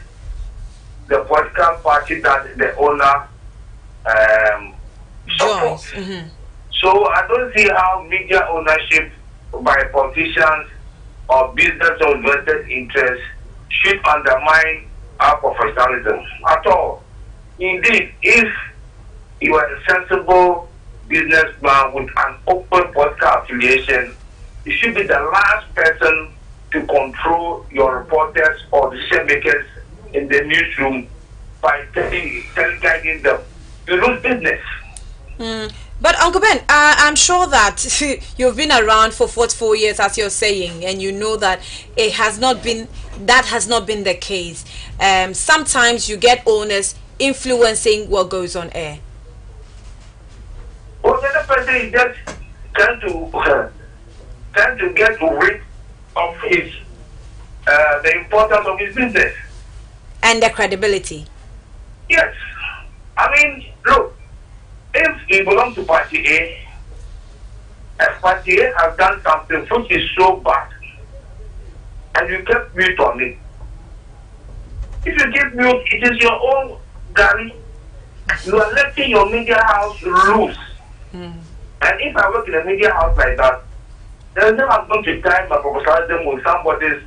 the political party that the owner supports. So I don't see how media ownership by politicians or business or invested interests should undermine our professionalism at all. Indeed, if you are a sensible businessman with an open political affiliation, you should be the last person to control your reporters or decision makers in the newsroom by guiding them. You lose business. But Uncle Ben, I'm sure that you've been around for 44 years, as you're saying, and you know that that has not been the case. Sometimes you get owners influencing what goes on air. Well, the other person is just trying to get rid of his the importance of his business and the credibility. Yes, I mean, look, if he belongs to Party A Party A has done something which is so bad, and you kept mute on it. If you keep mute, it is your own gun. You are letting your media house loose. And if I work in a media house like that, there's no I'm going to time my professionalism with somebody's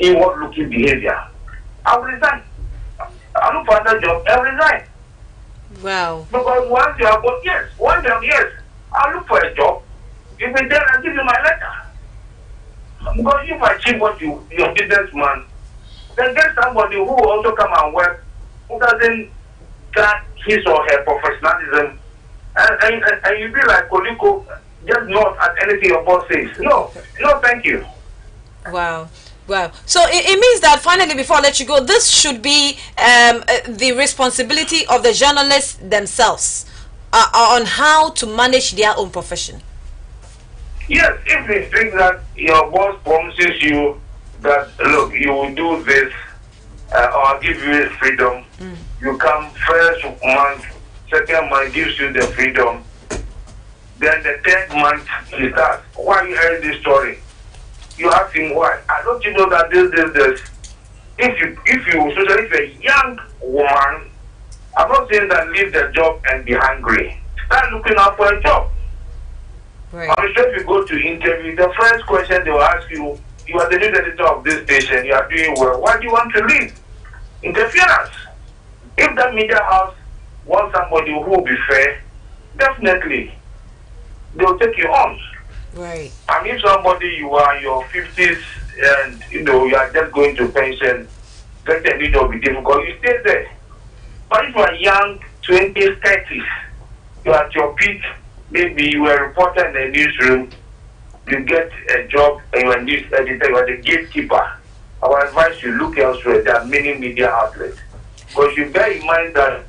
inward-looking behavior. I will resign. I look for another job. I resign. Wow. Because once you have got yes, I'll look for a job. If it's there, I'll give you my letter. Because if I achieve what your businessman, then get somebody who will also come and work, who doesn't got his or her professionalism, and you be like Koliko, just not at anything your boss says. No, thank you. Wow. So it means that finally, before I let you go, this should be the responsibility of the journalists themselves on how to manage their own profession. Yes, if you think that your boss promises you that, look, you will do this, or I'll give you freedom, you come first month, second month gives you the freedom, then the third month he starts. Why are you hearing this story? You ask him why. Don't you know that this. If you, especially if a young woman, I'm not saying that leave the job and be hungry. Start looking out for a job. Right. I'm sure if you go to interview, the first question they will ask you, you are the news editor of this station, you are doing well. Why do you want to leave? Interference. If that media house wants somebody who will be fair, definitely they will take you on. Right. And if somebody you are in your 50s and you are just going to pension, certainly it will be difficult. You stay there. But if you are young, 20s, 30s, you are at your peak, maybe you are a reporter in the newsroom, you get a job and you are a news editor, you are the gatekeeper. I would advise you look elsewhere. There are many media outlets. Because you bear in mind that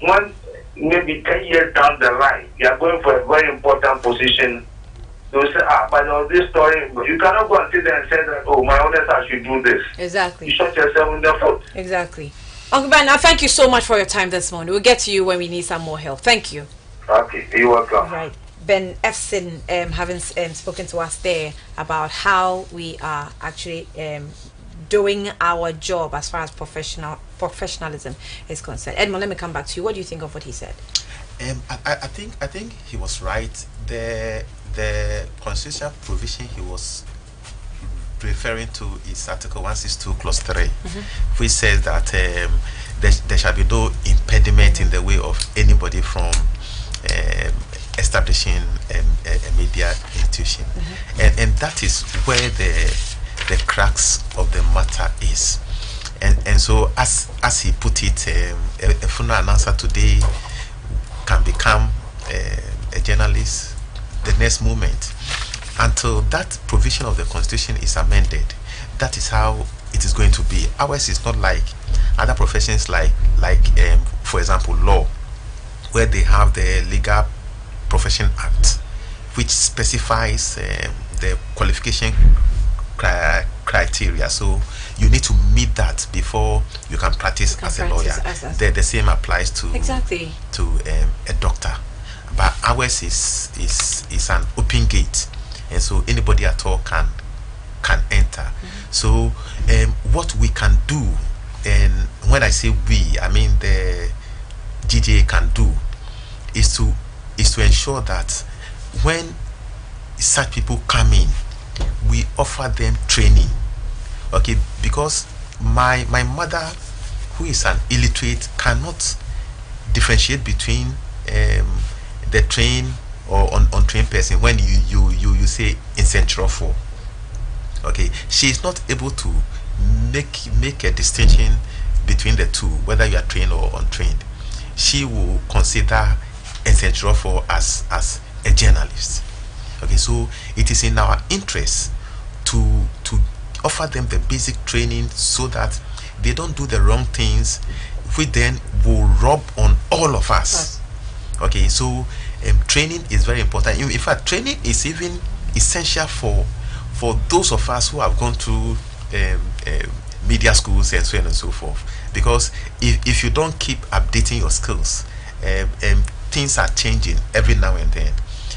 once, maybe 10 years down the line, you are going for a very important position. They will say, but there was this story. You cannot go and sit there and say that, oh, my owners, I should do this. Exactly. You shot yourself in the foot. Exactly. Uncle Ben, thank you so much for your time this morning. We'll get to you when we need some more help. Thank you. Okay, you're welcome. Right. Ben Efson having spoken to us there about how we are actually doing our job as far as professionalism is concerned. Edmond, let me come back to you. What do you think of what he said? I think he was right. The constitutional provision he was referring to is Article 162 Clause 3, which says that there shall be no impediment in the way of anybody from establishing a media institution, and that is where the crux of the matter is. And so as he put it, a funeral announcer today can become a journalist the next moment. Until that provision of the Constitution is amended, that is how it is going to be. Ours is not like other professions, like for example law, where they have the Legal Profession Act, which specifies the qualification criteria. So you need to meet that before you can practice as a lawyer. The same applies to a doctor. But ours is an open gate, and so anybody at all can enter. So what we can do, and when I say we, I mean the GJA can do, is to ensure that when such people come in, we offer them training. Okay, because my mother, who is an illiterate, cannot differentiate between the trained or untrained person when you say in Central 4. Okay, she is not able to make a distinction between the two, whether you are trained or untrained. She will consider a Central 4 as a journalist. Okay, so it is in our interest to offer them the basic training so that they don't do the wrong things, which then will rub on all of us. Okay, so training is very important. In fact, training is even essential for those of us who have gone through media schools and so on and so forth. Because if you don't keep updating your skills, things are changing every now and then.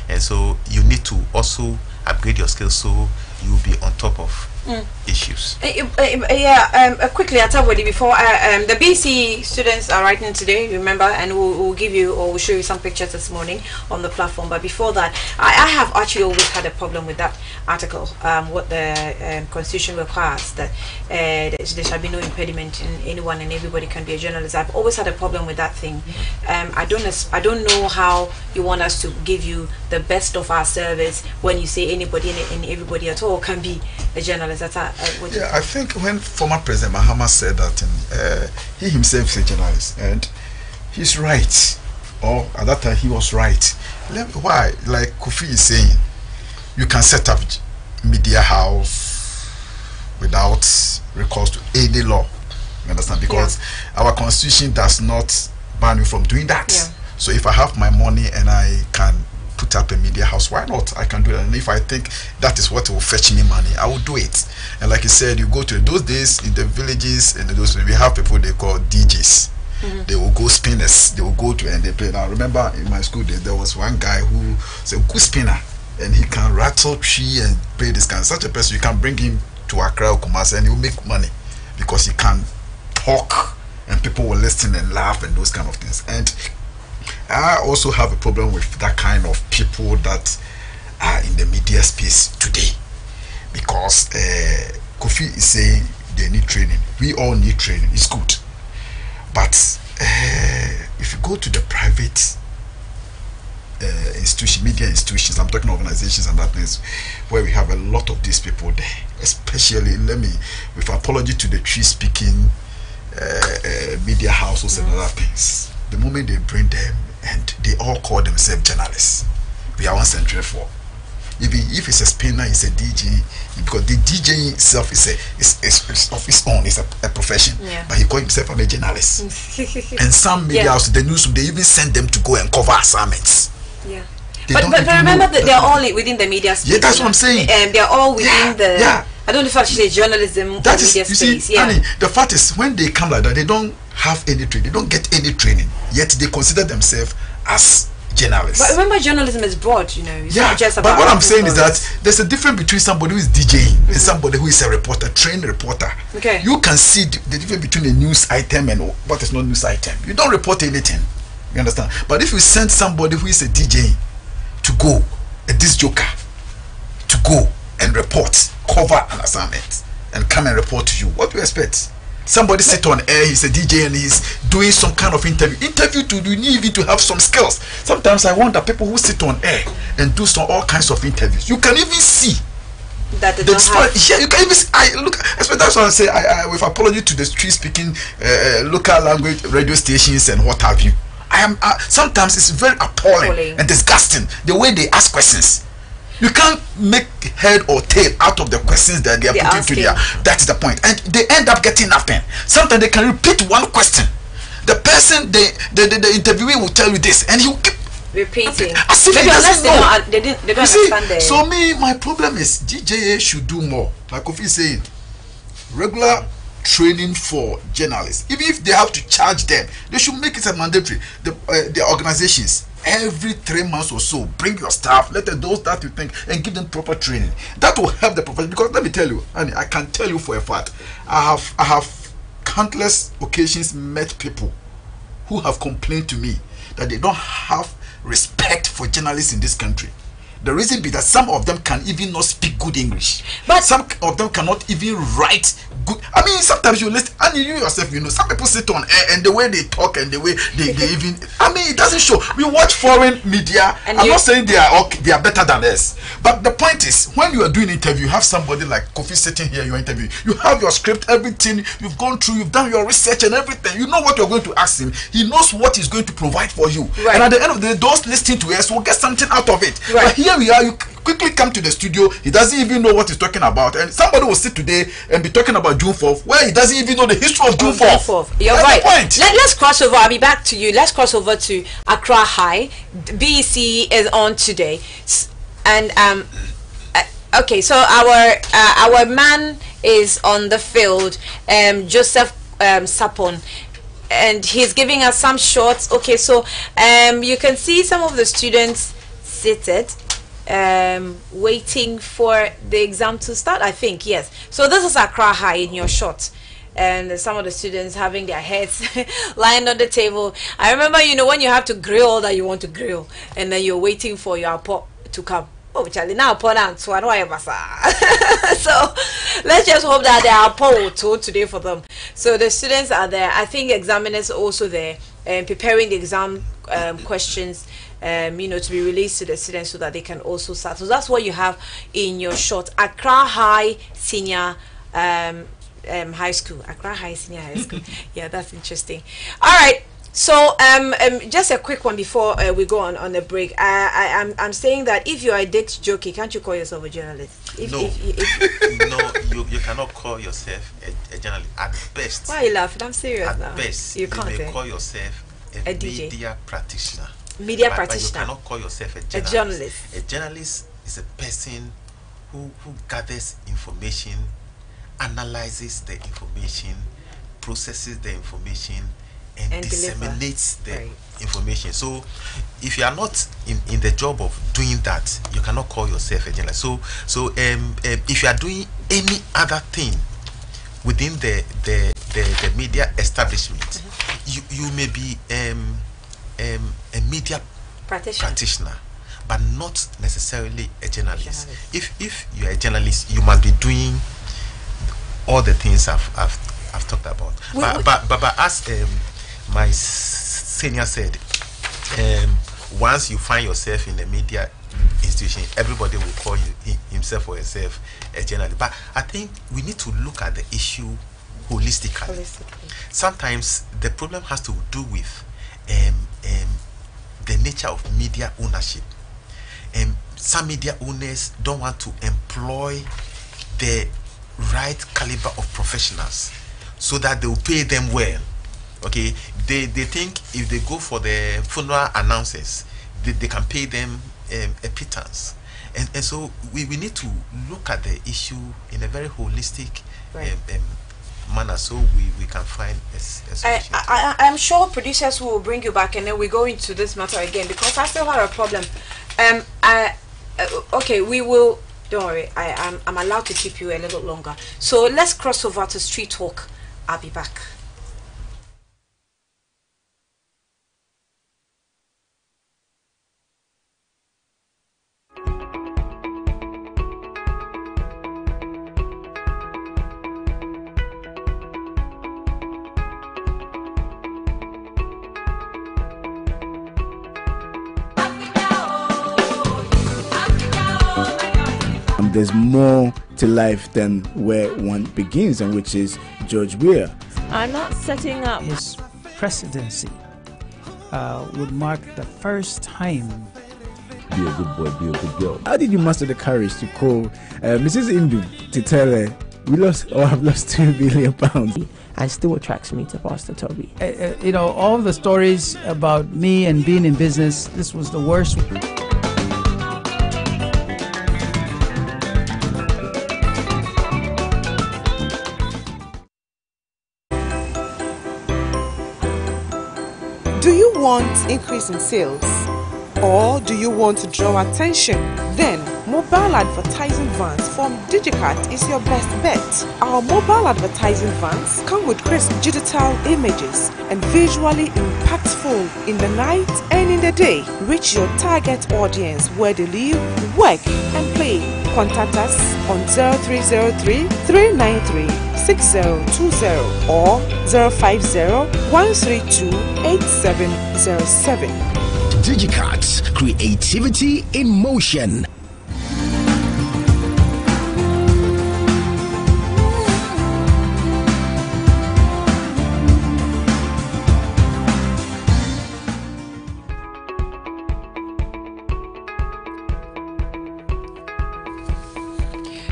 and so you need to also upgrade your skills so you'll be on top of issues. Quickly, I'll tell you before the BC students are writing today, remember, and we'll give you or we'll show you some pictures this morning on the platform. But before that, I have actually always had a problem with that article. What the Constitution requires, that there shall be no impediment in anyone and everybody can be a journalist. I've always had a problem with that thing. I don't know how you want us to give you the best of our service when you say anybody and everybody at all can be a journalist. That's I think when former President Mahama said that he himself is a journalist and he's right, or at that time he was right. Why? Like Kofi is saying, you can set up media house without recourse to any law. You understand? Because our constitution does not ban you from doing that. So if I have my money and I can put up a media house, why not? I can do it. And if I think that is what will fetch me money, I will do it. And like you said, you go to those days in the villages and those, we have people they call DJs. They will go spinners. They will go to and they play. Now remember in my school there was one guy who was a good spinner and he can rattle tree and play this kind. Such a person, you can bring him to Accra or Kumasi and he will make money because he can talk and people will listen and laugh and those kind of things. And I also have a problem with that kind of people that are in the media space today, because Kofi is saying they need training. We all need training. It's good, but if you go to the private institution, media institutions, I'm talking organizations and that place where we have a lot of these people there, especially, let me, with apology to the tree speaking media houses and other things, the moment they bring them and they all call themselves journalists, we are 104. Even if it's a spinner, it's a DJ, because the DJ itself is of its own, it's a profession. But he calls himself a journalist. And some media houses, the news, they even send them to go and cover assignments. But remember that they're all within the media space. Yeah, that's what I'm saying. They're all within the. I don't know if actually journalism that is, media space. See, Annie, the fact is, when they come like that, they don't have any training. They don't get any training. Yet they consider themselves as journalists. But remember, journalism is broad, you know. It's not just about. But what I'm saying is that there's a difference between somebody who is DJing and somebody who is a reporter, trained reporter. Okay. You can see the difference between a news item and what is not news item. You don't report anything. You understand? But if you send somebody who is a DJ to go, a disc joker, to go and report, cover an assignment, and come and report to you, what do you expect? Somebody sit on air, he's a DJ and he's doing some kind of interview. You need even to have some skills. Sometimes I wonder people who sit on air and do all kinds of interviews. You can even see that they don't have. Yeah, you can even see, that's what I say. With apology to the street speaking local language radio stations and what have you. Sometimes it's very appalling and disgusting the way they ask questions. You can't make head or tail out of the questions that they are putting to there. That's the point. And they end up getting nothing. Sometimes they can repeat one question. The person, the interviewee will tell you this, and he will keep repeating. Maybe unless they don't understand. So my problem is GJA should do more. Like Kofi is saying, regular training for journalists. Even if they have to charge them, they should make it a mandatory. The organizations, every 3 months or so, bring your staff, let those that you think, and give them proper training. That will help the profession. Because let me tell you, and I can tell you for a fact, I have countless occasions met people who have complained to me that they don't have respect for journalists in this country. The reason be that some of them can even not speak good English, but some of them cannot even write good. I mean, sometimes you listen, and you yourself, you know, some people sit on air and the way they talk and the way they even. I mean, it doesn't show. We watch foreign media. And I'm not saying they are better than us, but the point is, when you are doing an interview, you have somebody like Kofi sitting here, you're interviewing. You have your script, everything. You've gone through. You've done your research and everything. You know what you're going to ask him. He knows what he's going to provide for you. Right. And at the end of the day, those listening to us will get something out of it. Right. But here we are. You quickly come to the studio. He doesn't even know what he's talking about, and somebody will sit today and be talking about June 4th, where he doesn't even know the history of June 4th. You're right. Let's cross over. I'll be back to you. Let's cross over to Accra High. BEC is on today, and okay. So our man is on the field, Joseph Sapon. And he's giving us some shots. Okay, so you can see some of the students seated, waiting for the exam to start, I think. Yes. So this is Accra High in your shot. And some of the students having their heads lying on the table. I remember, you know, when you have to grill all that you want to grill, and then you're waiting for your pot to come. Oh, Charlie, now pot and so so let's just hope that there are pot today for them. So the students are there. I think examiners are also there and preparing the exam questions, you know, to be released to the students so that they can also start. So that's what you have in your short. Accra High Senior High School. Accra High Senior High School. Yeah, that's interesting. All right. So just a quick one before we go on the break. I'm saying that if you are a disc jockey, can't you call yourself a journalist? No, you cannot call yourself a journalist at best. Why are you laughing? I'm serious at now. Best, you can't may call yourself a DJ. Media practitioner. Media but practitioner. You cannot call yourself a journalist. A journalist is a person who gathers information, analyzes the information, processes the information, and disseminates the information. So if you are not in the job of doing that, you cannot call yourself a journalist. So if you are doing any other thing within the media establishment, you may be a media practitioner, but not necessarily a journalist. If you are a journalist, you must be doing all the things I've talked about. But as my senior said, once you find yourself in a media institution, everybody will call himself or herself a journalist. But I think we need to look at the issue holistically. Sometimes the problem has to do with the nature of media ownership. Some media owners don't want to employ the right caliber of professionals so that they will pay them well. Okay, they think if they go for the funeral announcers, they can pay them a pittance, and so we need to look at the issue in a very holistic manner, so we can find a solution. I'm sure producers will bring you back, and then we go into this matter again, because I still have a problem. Okay, we will. Don't worry, I'm allowed to keep you a little longer. So let's cross over to Street Talk. I'll be back. There's more to life than where one begins, and which is George Weah. I'm not setting up. His presidency would mark the first time. Be a good boy, be a good girl. How did you muster the courage to call Mrs. Indu to tell her we lost or have lost £2 billion? And still attracts me to Pastor Toby. You know, all the stories about me and being in business, this was the worst. Do you want increase in sales? Or do you want to draw attention? Then mobile advertising vans from Digicat is your best bet. Our mobile advertising vans come with crisp digital images and visually impactful in the night and in the day. Reach your target audience where they live, work and play. Contact us on 0303 393 6020 or 050 132 8707. Digicat, creativity in motion.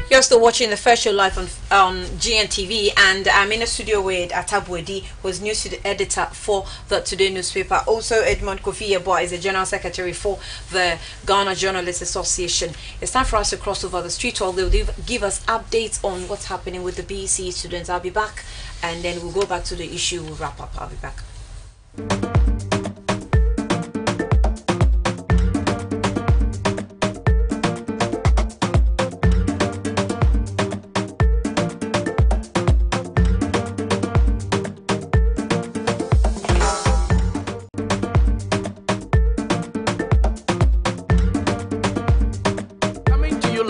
You're still watching the first show live on GNTV, and I'm in a studio with Atabwedi, who's news editor for the Today newspaper. Also, Edmond Kofi Yeboah is the general secretary for the Ghana Journalists Association. It's time for us to cross over the street talk. They'll give us updates on what's happening with the BEC students. I'll be back, and then we'll go back to the issue. We'll wrap up. I'll be back.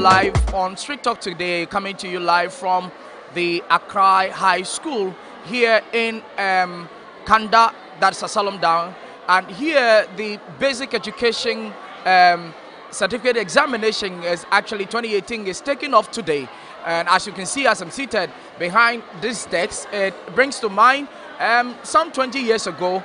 live on Street Talk today, coming to you live from the Accra High School here in Kanda, that's Asalom Down. And here the basic education certificate examination is actually 2018 is taking off today. And as you can see, as I'm seated behind this desk, it brings to mind some 20 years ago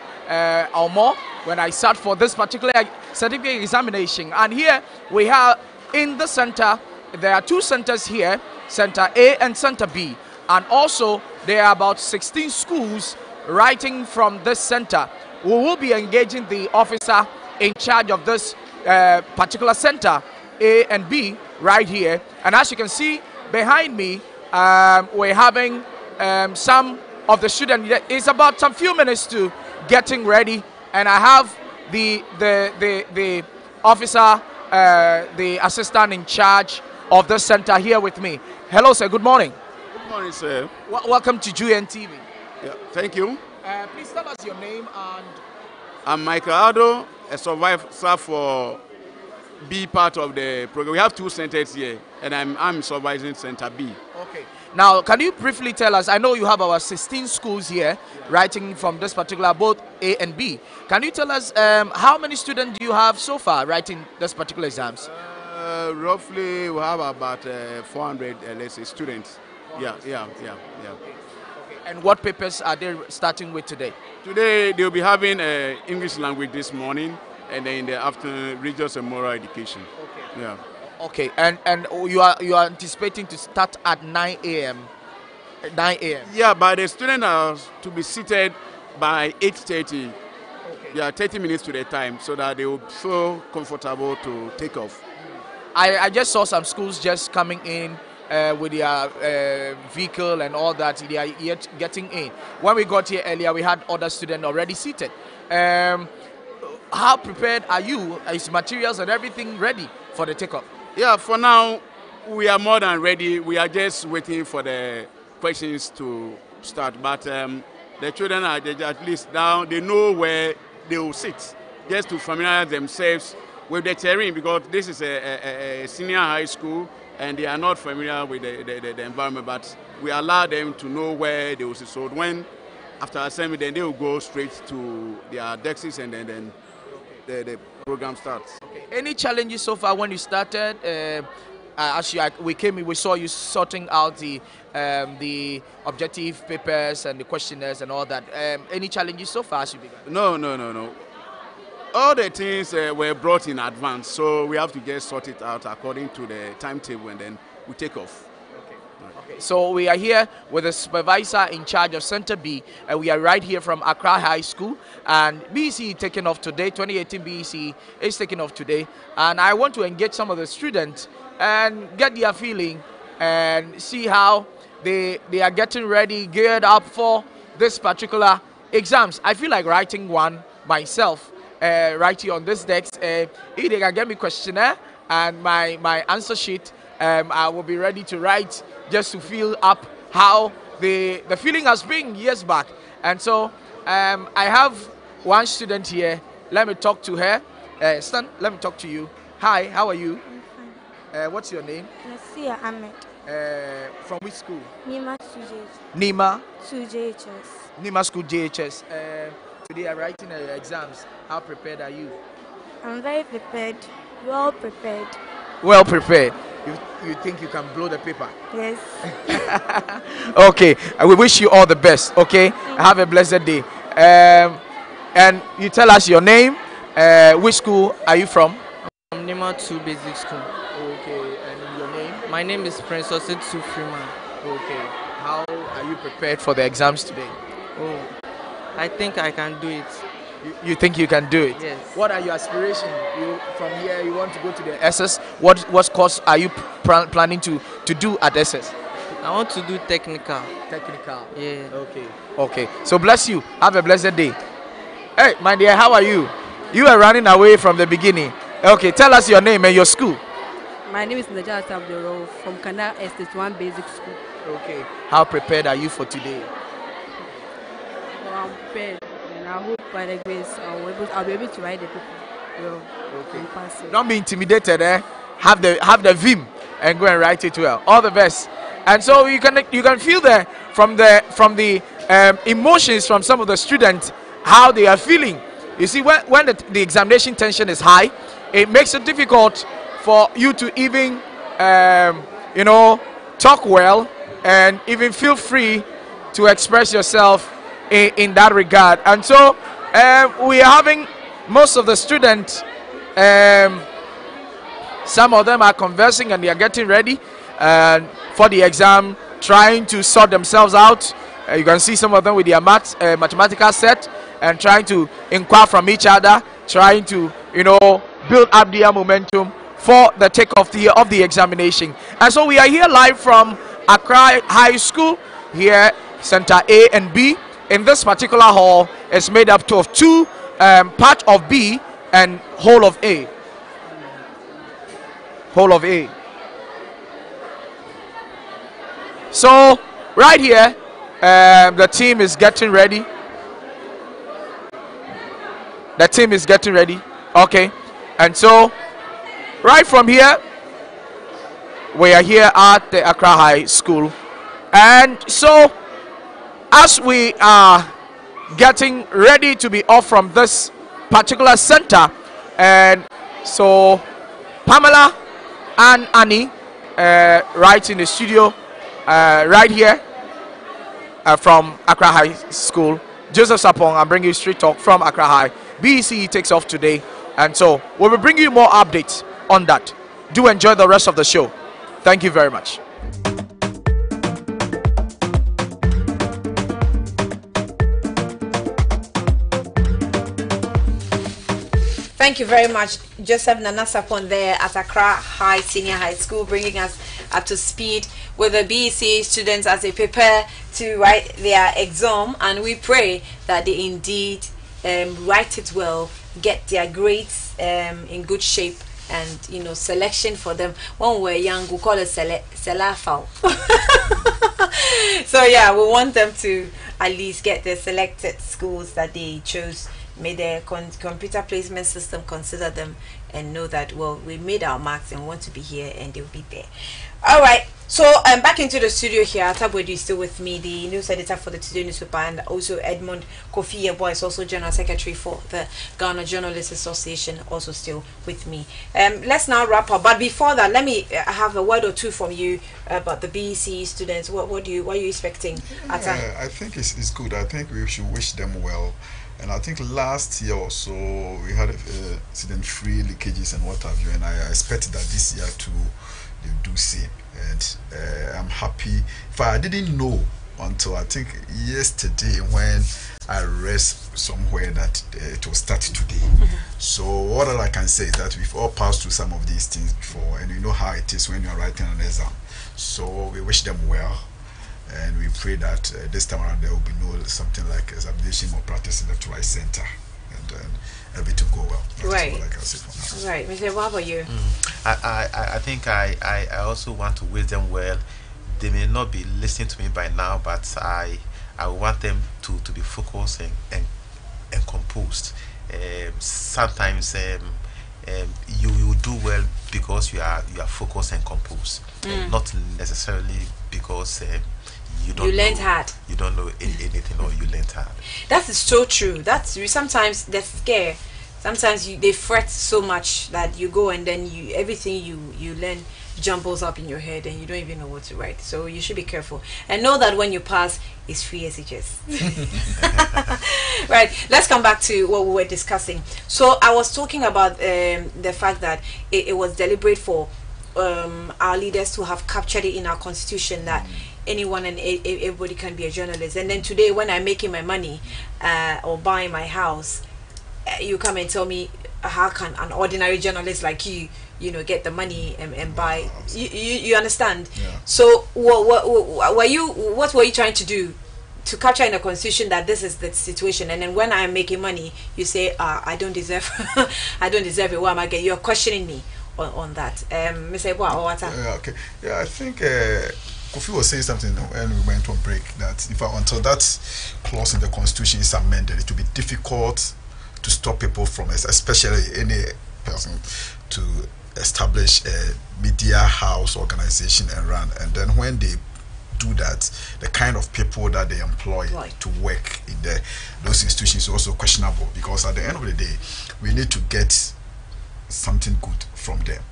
or more when I sat for this particular certificate examination. And here we have in the center, there are two centers here, Center A and Center B. And also there are about 16 schools writing from this center. We will be engaging the officer in charge of this particular center, A and B, right here. And as you can see behind me, we're having some of the students. It's about some few minutes to getting ready, and I have the officer, the assistant in charge of the center here with me. Hello, sir. Good morning. Good morning, sir. Welcome to GNTV. Yeah, thank you. Please tell us your name and. I'm Michael Aldo, a survivor for B part of the program. We have two centers here, and I'm supervising Center B. Okay. Now, can you briefly tell us? I know you have our 16 schools here, writing from this particular both A and B. Can you tell us how many students do you have so far writing this particular exams? Roughly, we have about 400, let's say, students. Yeah. And what papers are they starting with today? Today, they'll be having English language this morning, and then in the afternoon, religious and moral education. Okay. Yeah. Okay, and you are anticipating to start at 9 a.m. 9 a.m. Yeah, but the students are to be seated by 8:30. Okay. Yeah, 30 minutes to the time, so that they will feel comfortable to take off. I just saw some schools just coming in with their vehicle and all that. They are yet getting in. When we got here earlier, we had other students already seated. How prepared are you? Is materials and everything ready for the takeoff? Yeah, for now, we are more than ready. We are just waiting for the questions to start. But the children are at least now, they know where they will sit, just to familiarize themselves with the terrain, because this is a senior high school and they are not familiar with the environment. But we allow them to know where they will sit. So when, after assembly, then they will go straight to their desks, and then the program starts. Okay. Any challenges so far when you started? We came in, we saw you sorting out the objective papers and the questionnaires and all that. Any challenges so far as you began? No. All the things were brought in advance, so we have to just sort it out according to the timetable, and then we take off. Okay, so we are here with the supervisor in charge of Center B, and we are right here from Accra High School, and BEC taking off today. 2018 BEC is taking off today, and I want to engage some of the students and get their feeling and see how they are getting ready, geared up for this particular exams. I feel like writing one myself right here on this desk. If they can get me questionnaire and my answer sheet, I will be ready to write just to feel up how the feeling has been years back. And so I have one student here. Let me talk to her. Stan, let me talk to you. Hi, how are you? I'm fine. What's your name? Nasia Ahmed. From which school? Nima Sujhs. Nima? Sujhs. Nima School JHS. Today I'm writing exams. How prepared are you? I'm very prepared. Well prepared. Well prepared. You think you can blow the paper? Yes. Okay. We wish you all the best. Okay. Have a blessed day. And you tell us your name. Which school are you from? I'm Nima 2 Basic School. Okay. And your name? My name is Prince Osetu Freeman. Okay. How are you prepared for the exams today? Oh, I think I can do it. You think you can do it? Yes. What are your aspirations? You from here, you want to go to the SS. What course are you planning to do at SS? I want to do technical. Technical. Yeah. Okay. So bless you. Have a blessed day. Hey, my dear, how are you? You are running away from the beginning. Okay, tell us your name and your school. My name is Najat Abdurrahman from Kanda Estate 1 Basic School. Okay. How prepared are you for today? Well, I'm prepared, and I hope by the grace I'll be able to write the paper well. Okay. And pass it. Don't be intimidated, eh? Have the vim. and go and write it well. All the best. And so you can feel from the emotions from some of the students how they are feeling. You see, when the examination tension is high, it makes it difficult for you to even talk well and even feel free to express yourself in that regard. And so we are having most of the students, some of them are conversing and they are getting ready for the exam, trying to sort themselves out. You can see some of them with their mathematical set and trying to inquire from each other, trying to build up their momentum for the takeoff of the examination. And so we are here live from Accra High School, here Center A and B. In this particular hall, it's made up of two, part of B and whole of A. Whole of A. So right here, the team is getting ready. The team is getting ready. Okay. And so right from here, we are here at the Accra High School. And so as we are getting ready to be off from this particular center, and so Pamela and Annie right in the studio right here from Accra High School. Joseph Sapong, I'm bringing you street talk from Accra High. BECE takes off today, and so we will bring you more updates on that. Do enjoy the rest of the show. Thank you very much. Thank you very much, Joseph Nanasapon there at Accra High Senior High School, bringing us up to speed with the BECE students as they prepare to write their exam, and we pray that they indeed write it well, get their grades in good shape, and selection for them. When we're young, we call it selafal. So yeah, we want them to at least get the selected schools that they chose. May their computer placement system consider them and know that, well, we made our marks and want to be here, and they'll be there. All right. So back into the studio here. Tabwedu is still with me, the news editor for the Today newspaper, and also Edmund Kofi Yeboah is also General Secretary for the Ghana Journalists Association, also still with me. Let's now wrap up. But before that, let me have a word or two from you about the BECE students. What are you expecting? I think it's good. I think we should wish them well. And I think last year or so we had accident-free leakages and what have you, and I expect that this year too they do same. And I'm happy. If I didn't know until I think yesterday when I read somewhere that it will start today. So what I can say is that we've all passed through some of these things before, and you know how it is when you're writing an exam. So we wish them well. And we pray that this time around there will be no something like examination or practice in the right center, and everything go well. That's right. What I can say for now. Right, Mr. What about you? I think I also want to wish them well. They may not be listening to me by now, but I want them to be focused and composed. Sometimes you do well because you are focused and composed, not necessarily because you learned hard. You don't know anything, or you learned hard. That is so true. That's sometimes they're scared. Sometimes they fret so much that you go and then everything you learn jumbles up in your head and you don't even know what to write. So you should be careful and know that when you pass, it's free SHS. Right. Let's come back to what we were discussing. So I was talking about the fact that it was deliberate for our leaders to have captured it in our constitution that anyone and everybody can be a journalist. And then today, when I'm making my money or buying my house, you come and tell me, how can an ordinary journalist like you get the money and buy? You understand? Yeah. So what were you trying to do to capture in the constitution that this is the situation? And then when I'm making money, you say, I don't deserve I don't deserve it. What am I getting? You're questioning me on that. Mr. What? Okay. Yeah, I think Kofi was saying something when we went on break that until that clause in the constitution is amended, it will be difficult to stop people from, especially any person, to establish a media house organization and run. And then when they do that, the kind of people that they employ to work in those institutions is also questionable, because at the end of the day, we need to get something good from them.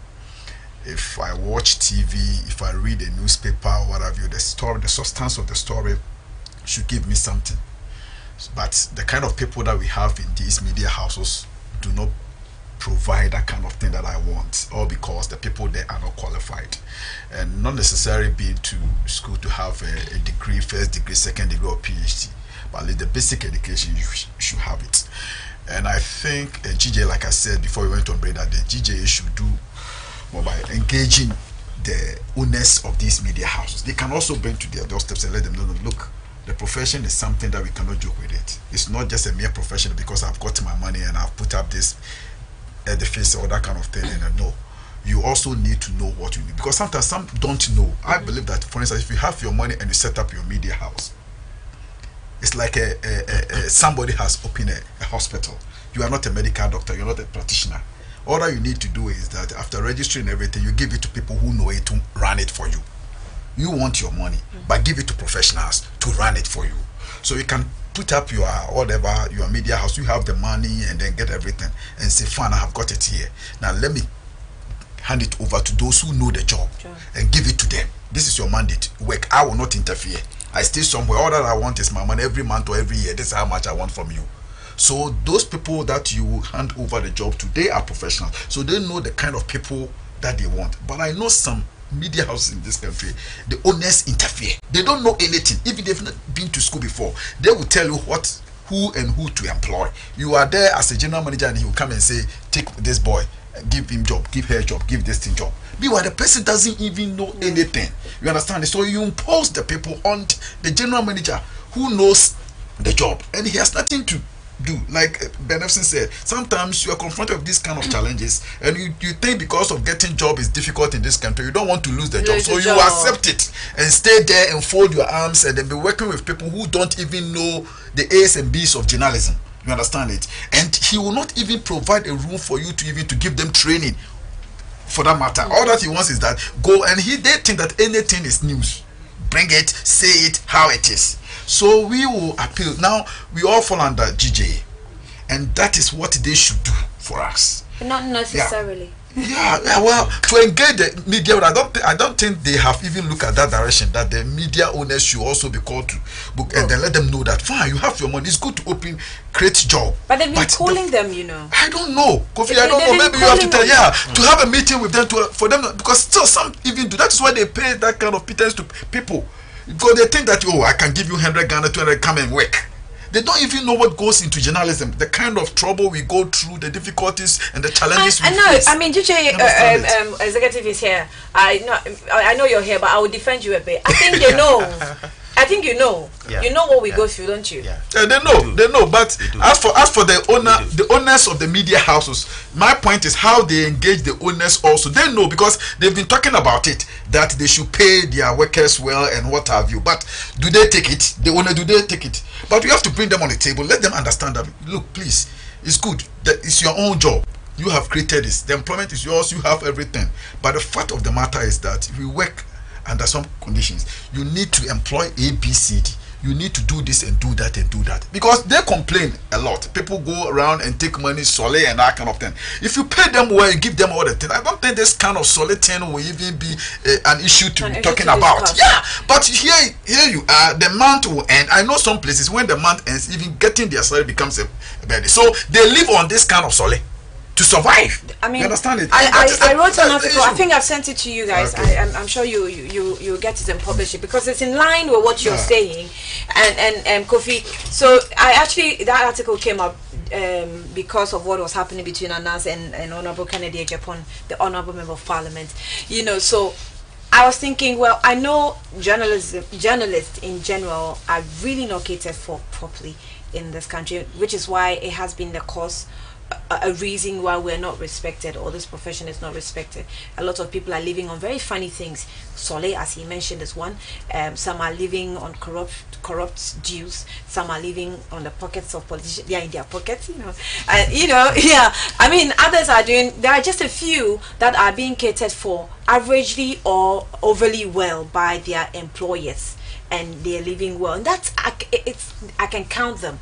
If I watch TV, if I read a newspaper, what have you, the story, the substance of the story should give me something. But the kind of people that we have in these media houses do not provide that kind of thing that I want, all because the people there are not qualified, and not necessarily being to school to have a degree, first degree, second degree, or PhD, but at least the basic education you should have it. And I think GJ, like I said before we went on break, that the GJ should do more by engaging the owners of these media houses. They can also bring to their doorsteps and let them know, look, the profession is something that we cannot joke with it. It's not just a mere profession because I've got my money and I've put up this edifice or that kind of thing. And no, you also need to know what you need, because sometimes some don't know. I believe that, for instance, if you have your money and you set up your media house, it's like somebody has opened a hospital. You are not a medical doctor, you're not a practitioner. All that you need to do is that after registering everything, you give it to people who know it to run it for you. You want your money, but give it to professionals to run it for you. So you can put up your whatever, your media house, you have the money and then get everything and say, fine, I have got it here. Now let me hand it over to those who know the job and give it to them. This is your mandate. Work. I will not interfere. I stay somewhere. All that I want is my money every month or every year. This is how much I want from you. So those people that you hand over the job to, they are professionals. So they know the kind of people that they want. But I know some media houses in this country, the owners interfere. They don't know anything. If they've not been to school before, they will tell you who and who to employ. You are there as a general manager and he will come and say, take this boy, give him job, give her job, give this thing job. Meanwhile, the person doesn't even know anything. You understand? So you impose the people on the general manager who knows the job and he has nothing to do. Like Ben Efson said, sometimes you are confronted with these kind of challenges and you think because of getting job is difficult in this country, you don't want to lose the job, so you accept it and stay there and fold your arms and then be working with people who don't even know the A's and B's of journalism. You understand it? And he will not even provide a room for you to give them training, for that matter. All that he wants is that go and they think that anything is news. Bring it, say it how it is. So we will appeal. Now we all fall under GJ, and that is what they should do for us. Not necessarily. Yeah, well, to engage the media, I don't think they have even looked at that direction, that the media owners should also be called to book and then let them know that fine, you have your money, it's good to create job. But they've been calling them, you know. I don't know, Kofi. I don't know. Maybe you have to tell, to have a meeting with them for them, because still some even do. That's why they pay that kind of pretense to people, because they think that I can give you 100 Ghana, 200, come and work. They don't even know what goes into journalism, the kind of trouble we go through, the difficulties and the challenges we face. I mean, GJ executive is here. I know you're here, but I will defend you a bit. I think they know. I think you know. Yeah. You know what we go through, don't you? Yeah. They know. But as for the owners of the media houses, my point is how they engage the owners also. They know, because they've been talking about it, that they should pay their workers well and what have you. But do they take it? The owner, do they take it? But we have to bring them on the table. Let them understand that, look, please, it's good. That it's your own job. You have created this. The employment is yours. You have everything. But the fact of the matter is that if we work under some conditions, you need to employ A, B, C, D. You need to do this and do that and do that, because they complain a lot. People go around and take money, sole and that kind of thing. If you pay them well and give them all the thing, I don't think this kind of sole thing will even be an issue to be talking about. Yeah, but here you are. The month will end. I know some places when the month ends, even getting their salary becomes a burden. So they live on this kind of sole to survive. I mean, you understand it? I wrote an article. I think I've sent it to you guys. Okay. I'm sure you get it and publish it, because it's in line with what you're saying, and Kofi. So that article came up because of what was happening between Anas and Honorable Kennedy Japan, the Honorable Member of Parliament. You know, so I was thinking, well, I know journalists in general are really not catered for properly in this country, which is why it has been the cause a reason why we're not respected, or this profession is not respected. A lot of people are living on very funny things. Soleil, as he mentioned, is one. Some are living on corrupt dues. Some are living on the pockets of politicians. They are in their pockets, yeah. I mean, others are doing. There are just a few that are being catered for averagely or overly well by their employers, and they're living well, and that's I can count them,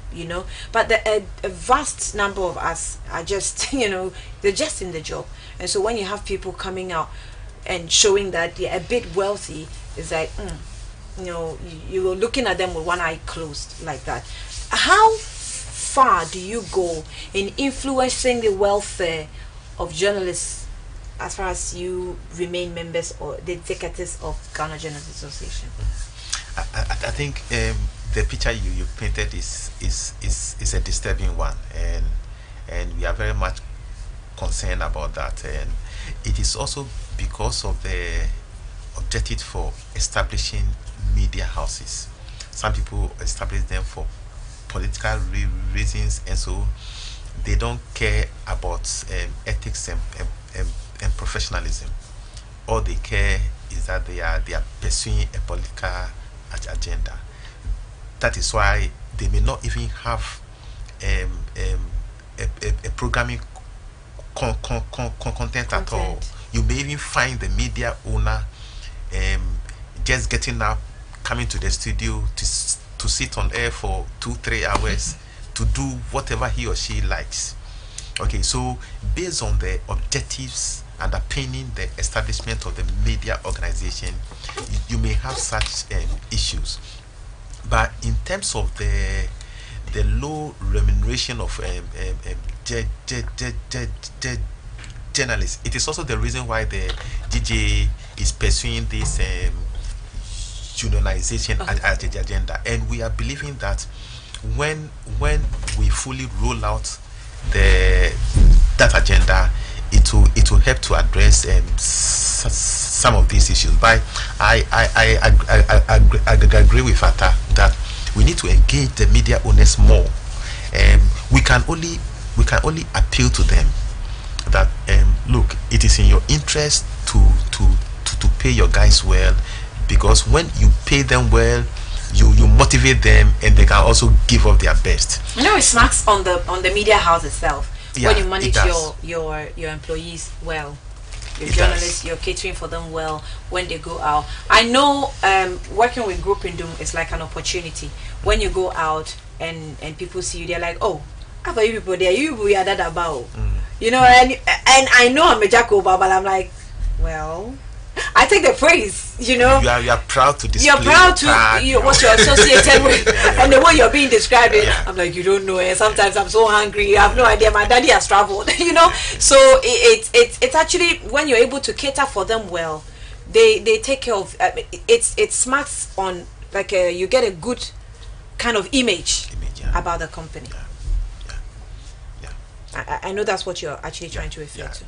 but a vast number of us are just they're just in the job. And so when you have people coming out and showing that they're a bit wealthy, it's like you're looking at them with one eye closed like that. How far do you go in influencing the welfare of journalists as far as you remain members or the executives of Ghana Journalists Association? I think the picture you painted is a disturbing one, and we are very much concerned about that. And it is also because of the objective for establishing media houses. Some people establish them for political reasons, and so they don't care about ethics and professionalism. All they care is that they are pursuing a political agenda. That is why they may not even have a programming content at all. You may even find the media owner just getting up, coming to the studio to sit on air for 2-3 hours to do whatever he or she likes. Okay, so based on the objectives underpinning the establishment of the media organization, you may have such issues. But in terms of the low remuneration of journalists, it is also the reason why the GJ is pursuing this unionization agenda. And we are believing that when we fully roll out that agenda, it will help to address some of these issues. But I agree with Fata that we need to engage the media owners more. We can only appeal to them that look, it is in your interest to pay your guys well, because when you pay them well, you motivate them, and they can also give up their best. It smacks on the media house itself. Yeah, when you manage your employees well, your journalists, you're catering for them well when they go out. I know working with Group Indum is like an opportunity. When you go out and people see you, they're like, oh, how about you people there? You people are that about. And I know I'm a Jacko, but I'm like, well, I take the praise, You are proud to display. You're proud to what you're associated with, and the way you're being described. I'm like, you don't know. Sometimes I'm so hungry. I have no idea. My daddy has traveled. So it's actually when you're able to cater for them well, they take care of. It smacks on like you get a good kind of image about the company. I know that's what you're actually trying to refer to.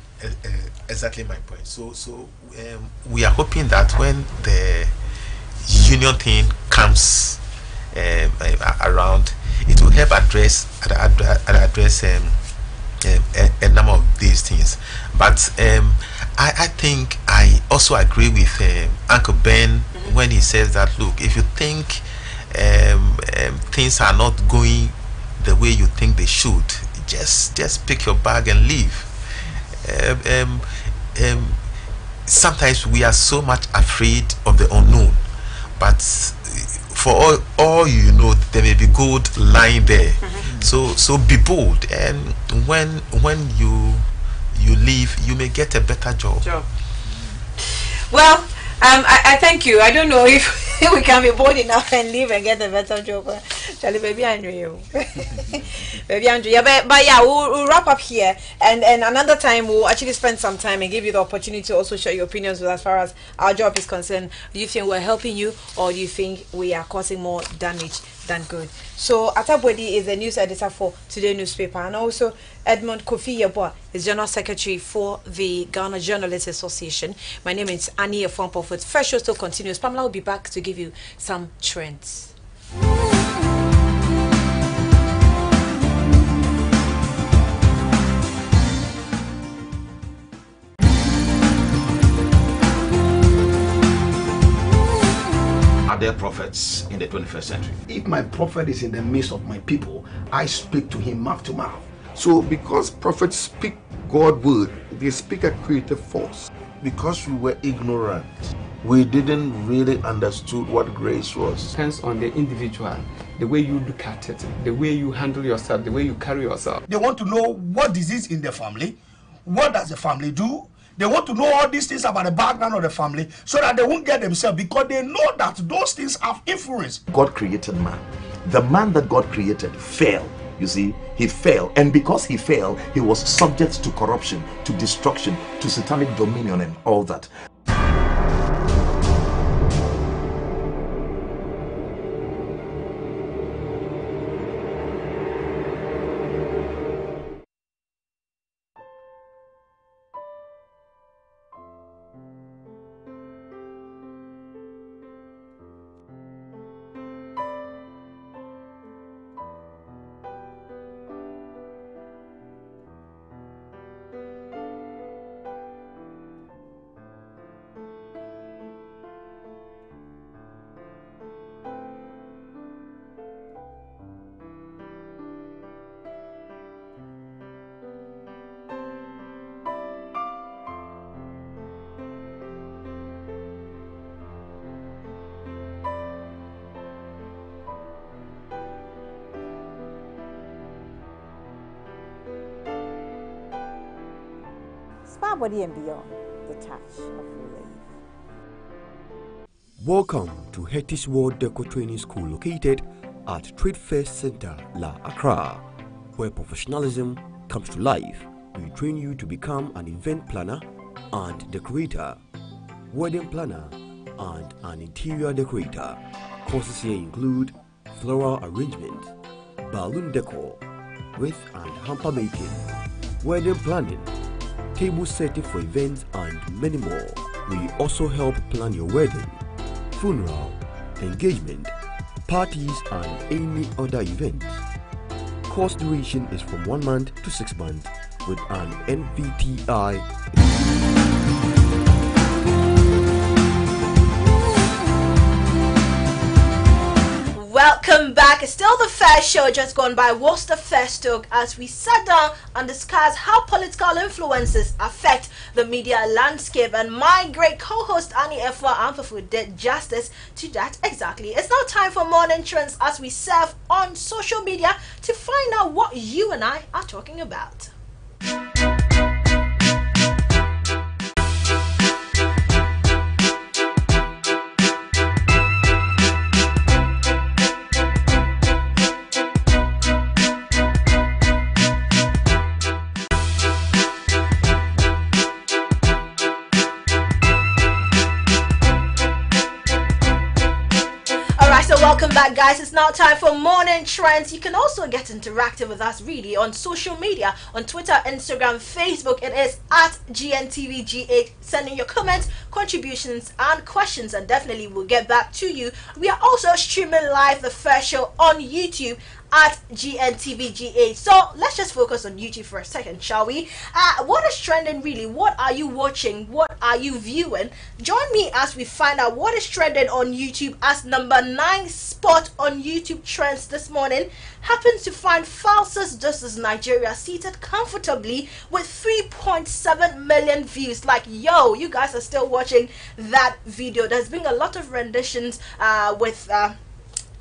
Exactly my point. So we are hoping that when the union thing comes around, it will help address a number of these things. But I think I also agree with Uncle Ben when he says that, look, if you think things are not going the way you think they should, just pick your bag and leave. Sometimes we are so much afraid of the unknown, but for all you know, there may be gold lying there. So be bold, and when you leave, you may get a better job. Well, I thank you. I don't know if we can be bold enough and leave and get a better job. Charlie, baby, I know you. Baby, Andrew. Yeah, but yeah, we'll wrap up here, and another time we'll actually spend some time and give you the opportunity to also share your opinions with as far as our job is concerned. Do you think we're helping you, or do you think we are causing more damage than good? So Atabwedi is the news editor for Today newspaper, and also Edmund Kofi Yeboah is General Secretary for the Ghana Journalists Association. My name is Annie Efompo. Fresh Show still continues. Pamela will be back to give you some trends. there prophets in the 21st century? If my prophet is in the midst of my people, I speak to him mouth to mouth. So because prophets speak God's word, they speak a creative force. Because we were ignorant, we didn't really understood what grace was. Depends on the individual, the way you look at it, the way you handle yourself, the way you carry yourself. They want to know what disease in the family, what does the family do. They want to know all these things about the background of the family so that they won't get themselves, because they know that those things have influence. God created man. The man that God created fell. You see, he fell, and because he fell, he was subject to corruption, to destruction, to satanic dominion and all that. Spa Body and Beyond, the touch of relief. Welcome to Heritage World Deco Training School located at Trade Fair Center, La Accra, where professionalism comes to life. We train you to become an event planner and decorator, wedding planner, and an interior decorator. Courses here include floral arrangement, balloon decor, wreath and hamper making, wedding planning, table setting for events, and many more. We also help plan your wedding, funeral, engagement, parties, and any other event. Course duration is from 1 month to 6 months with an NVTI. Welcome back. It's still the Fair Show, just gone by. What's the First Talk, as we sat down and discussed how political influences affect the media landscape, and my great co-host Annie Efwa Amfafu did justice to that exactly. It's now time for Morning Trends, as we surf on social media to find out what you and I are talking about. Welcome back, guys. It's now time for Morning Trends. You can also get interactive with us really on social media, on Twitter, Instagram, Facebook. It is at GNTVGH. Sending your comments, contributions, and questions, and definitely we'll get back to you. We are also streaming live the First Show on YouTube at GNTVGH. So let's just focus on YouTube for a second, shall we? What is trending really? What are you watching? What are you viewing? Join me as we find out what is trending on YouTube, as number 9 spot on YouTube trends this morning happens to find Falsus Justice Nigeria seated comfortably with 3.7 million views. Like, yo, you guys are still watching that video. There's been a lot of renditions with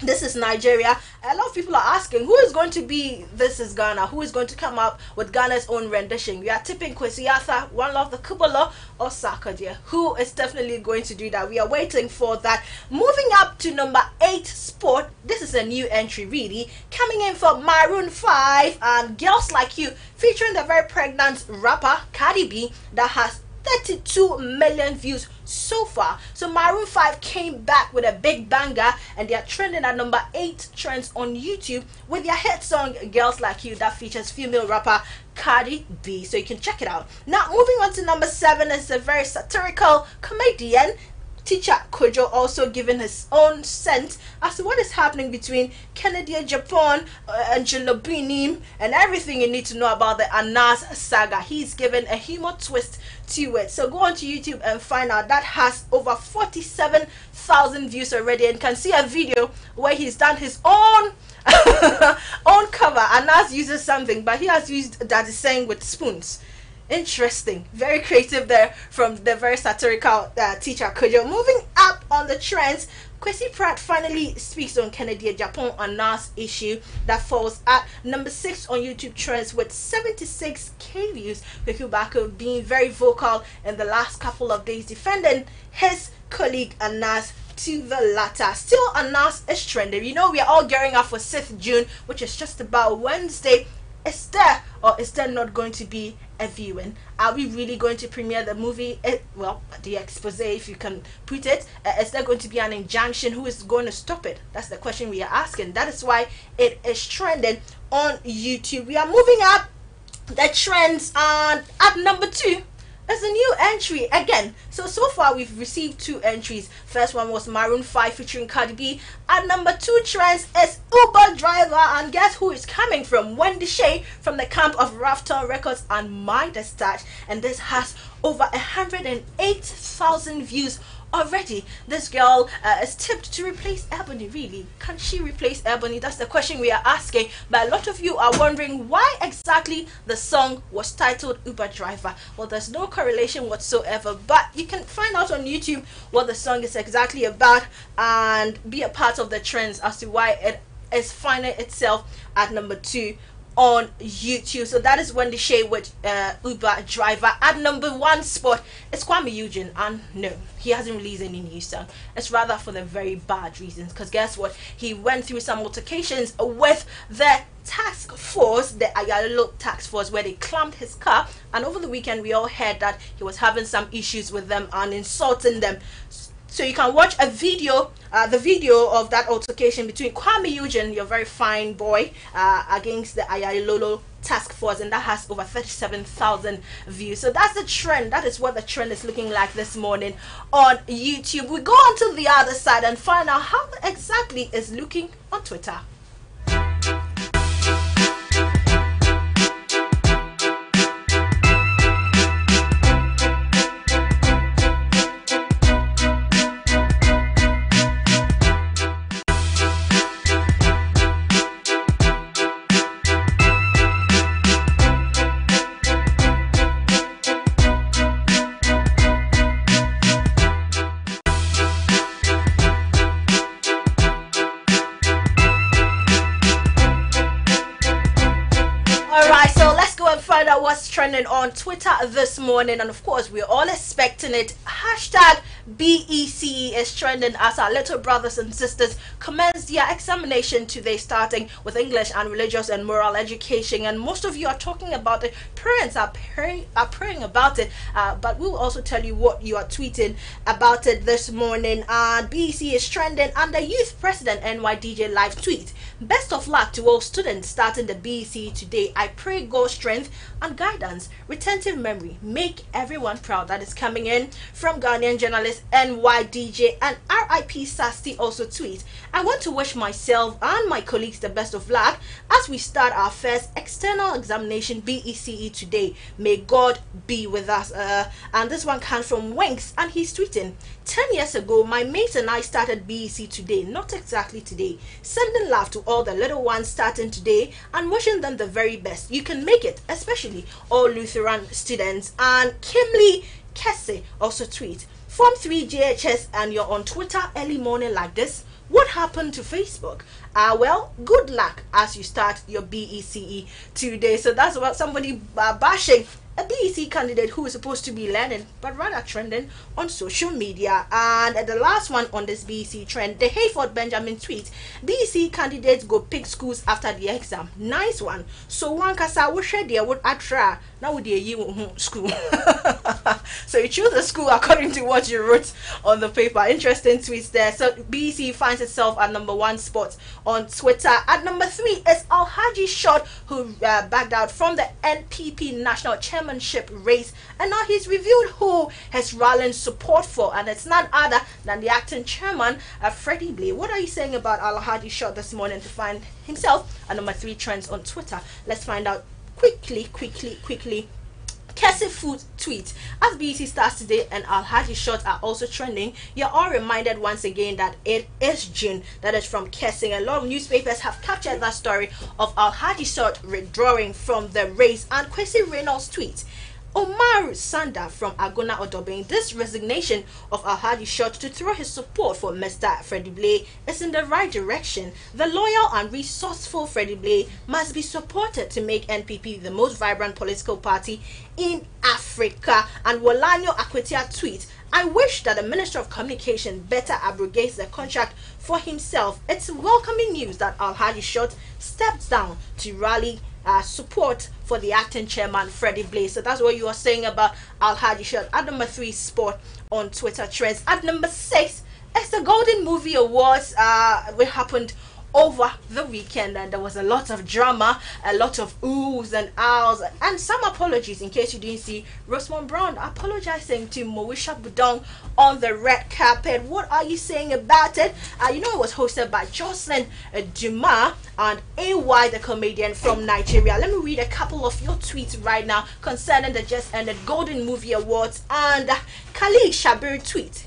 This Is Nigeria. A lot of people are asking, who is going to be This Is Ghana? Who is going to come up with Ghana's own rendition? We are tipping Kwesi Arthur, One Love the Kubala, or Sarkodie. Who is definitely going to do that? We are waiting for that. Moving up to number 8 spot. This is a new entry really. Coming in for Maroon 5 and Girls Like You, featuring the very pregnant rapper Cardi B, that has 32 million views so far. So Maroon 5 came back with a big banger, and they are trending at number 8 trends on YouTube with their hit song Girls Like You, that features female rapper Cardi B. So you can check it out. Now moving on to number 7 is a very satirical comedian Teacher Kojo also giving his own sense as to what is happening between Canada, Japan, and Jolobinim, and everything you need to know about the Anas saga. He's given a humor twist to it. So go on to YouTube and find out. That has over 47,000 views already, and can see a video where he's done his own own cover. Anas uses something, but he has used that is saying with spoons. Interesting, very creative there from the very satirical Teacher Kojo. Moving up on the trends, Kwesi Pratt finally speaks on Canada, Japan, and NAS issue that falls at number 6 on YouTube trends with 76k views. Kweku Bako being very vocal in the last couple of days, defending his colleague Anas to the latter. Still, Anas is trending. You know, we are all gearing up for 6th June, which is just about Wednesday. Is there or is there not going to be a viewing? Are we really going to premiere the movie? Well, the expose, if you can put it. Is there going to be an injunction? Who is going to stop it? That's the question we are asking. That is why it is trending on YouTube. We are moving up the trends, and at number 2 is a new entry again. So far we've received 2 entries. First one was Maroon 5 featuring Cardi B. At number 2 trends is Uber Driver, and guess who is coming from? Wendy Shay from the camp of Rafton Records and Midas Touch, and this has over 108,000 views already. This girl is tipped to replace Ebony. Really, can she replace Ebony? That's the question we are asking. But a lot of you are wondering why exactly the song was titled Uber Driver. Well, there's no correlation whatsoever, but you can find out on YouTube what the song is exactly about and be a part of the trends as to why it is finding itself at number 2 on YouTube. So that is Wendy Shay with Uber Driver. At number 1 spot is Kwame Eugene, and no, he hasn't released any new song. It's rather for the very bad reasons, because guess what, he went through some altercations with the task force, the Ayalo task force, where they clamped his car, and over the weekend we all heard that he was having some issues with them and insulting them. So you can watch a video, the video of that altercation between Kwame Eugene, your very fine boy, against the Ayalolo task force, and that has over 37,000 views. So that's the trend. That is what the trend is looking like this morning on YouTube. We go on to the other side and find out how exactly is looking on Twitter. What's trending on Twitter this morning, and of course we're all expecting it. Hashtag BECE is trending as our little brothers and sisters commence their examination today, starting with English and religious and moral education, and most of you are talking about it. Parents are praying about it, but we'll also tell you what you are tweeting about it this morning. And BECE is trending, and the youth president NYDJ live tweet: best of luck to all students starting the BECE today. I pray God's strength and guidance, retentive memory, make everyone proud. That is coming in from Ghanaian journalist NYDJ. And RIP Sasti also tweets: I want to wish myself and my colleagues the best of luck as we start our first external examination BECE today. May God be with us. And this one comes from Winks, and he's tweeting: 10 years ago, my mates and I started BECE today, not exactly today. Sending love to all the little ones starting today and wishing them the very best. You can make it, especially all Lutheran students. And Kimley Kesse also tweets: Form 3 JHS, and you're on Twitter early morning like this. What happened to Facebook? Well, good luck as you start your BECE today. So that's about somebody bashing a BEC candidate who is supposed to be learning, but rather trending on social media. And the last one on this BEC trend, the Hayford Benjamin tweet: BEC candidates go pick schools after the exam. Nice one. So one kasa we share there would atra now with the school. So you choose the school according to what you wrote on the paper. Interesting tweets there. So BC finds itself at #1 spot on Twitter. At #3 is Alhaji Short, who backed out from the NPP national chairmanship race, and now he's revealed who has rallying support for, and it's none other than the acting chairman, Freddie Blay. What are you saying about Alhaji Short this morning to find himself at #3 Trendz on Twitter? Let's find out quickly. Kessie Food tweet: as BET starts today and Alhaji Short are also trending, you're all reminded once again that it is June. That is from Kessie. A lot of newspapers have captured that story of Alhaji Short withdrawing from the race. And Kwesi Reynolds tweet: Omar Sanda from Agona Odobeng, this resignation of Alhaji Short to throw his support for Mr. Freddie Blay is in the right direction. The loyal and resourceful Freddie Blay must be supported to make NPP the most vibrant political party in Africa. And Wolanyo Akwetia tweet: I wish that the Minister of Communication better abrogates the contract for himself. It's welcoming news that Alhaji Short steps down to rally support for the acting chairman Freddie Blay. So that's what you are saying about Alhaji Short. At #3 sport on Twitter Trends. At #6 is the Golden Movie Awards. Which happened over the weekend, and there was a lot of drama, a lot of oohs and ahs, and some apologies. In case you didn't see, Rosamond Brown apologizing to Moesha Budong on the red carpet. What are you saying about it? You know, it was hosted by Jocelyn Dumas and AY, the comedian from Nigeria. Let me read a couple of your tweets right now concerning the just ended Golden Movie Awards. And Khalid Shabir tweet: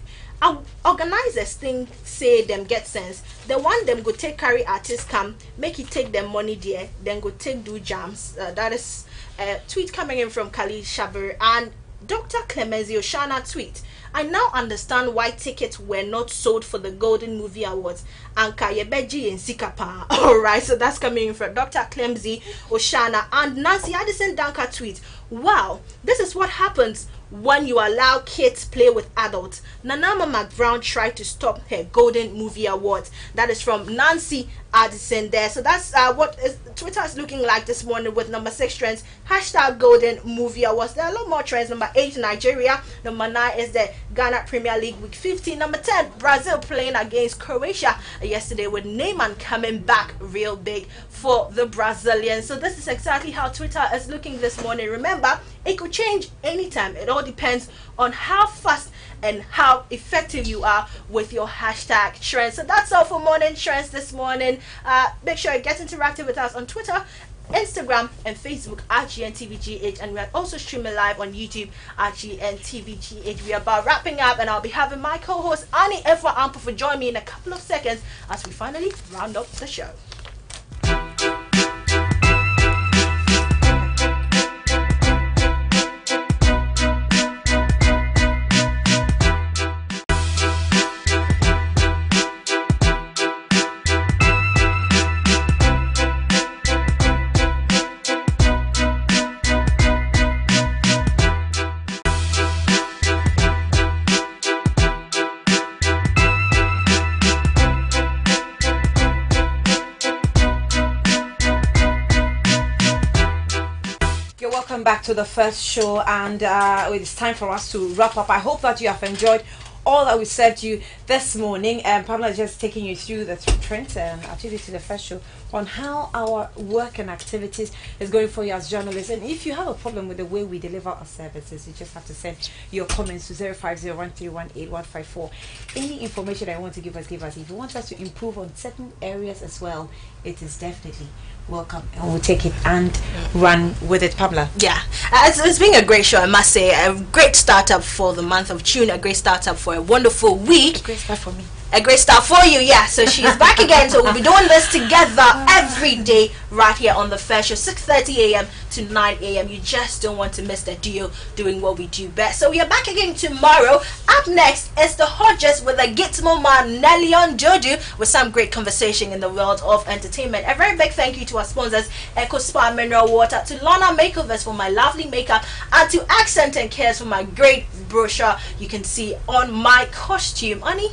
organizers think say them get sense. They want them go take carry artists come, make it take them money there, then go take do jams. That is a tweet coming in from Khalid Shabir. And Dr. Clemency Oshana tweet: I now understand why tickets were not sold for the Golden Movie Awards. Anka Yebeji in Sikapa. Alright, so that's coming in from Dr. Clemency Oshana. And Nancy Addison Danka tweet: wow, this is what happens when you allow kids play with adults. Nanama McBrown tried to stop her Golden Movie Awards. That is from Nancy Addison there. So that's what Twitter is looking like this morning with #6 trends. Hashtag Golden Movie Awards. There are a lot more trends. #8, Nigeria. #9 is the Ghana Premier League Week 15. #10, Brazil playing against Croatia yesterday, with Neymar coming back real big for the Brazilians. So this is exactly how Twitter is looking this morning. Remember, it could change anytime. It all depends on how fast and how effective you are with your hashtag trends. So that's all for morning trends this morning. Make sure you get interactive with us on Twitter, Instagram and Facebook at GNTVGH, and we are also streaming live on YouTube at GNTVGH. We are about wrapping up, and I'll be having my co-host Annie Efwa Ampo for join me in a couple of seconds as we finally round up the show. Welcome back to the first show, and it's time for us to wrap up. I hope that you have enjoyed all that we said to you this morning. Pamela is just taking you through the trends and activities in the first show on how our work and activities is going for you as journalists. And if you have a problem with the way we deliver our services, you just have to send your comments to 05013181154. Any information that you want to give us, give us. If you want us to improve on certain areas as well, it is definitely welcome, and we'll take it and run with it. Pamela. Yeah, it's been a great show, I must say. A great startup for the month of June, a great startup for a wonderful week. A great start for me. A great start for you, yeah. So she's back again. So we'll be doing this together every day right here on the First Show, 6:30 a.m. to 9 a.m. You just don't want to miss the deal doing what we do best. So we are back again tomorrow. Up next is the Hodges with the Gitmo man Nellion Jodu with some great conversation in the world of entertainment. A very big thank you to our sponsors, Eco Spa Mineral Water, to Lana Makeovers for my lovely makeup, and to Accent and Cares for my great brochure you can see on my costume. Annie?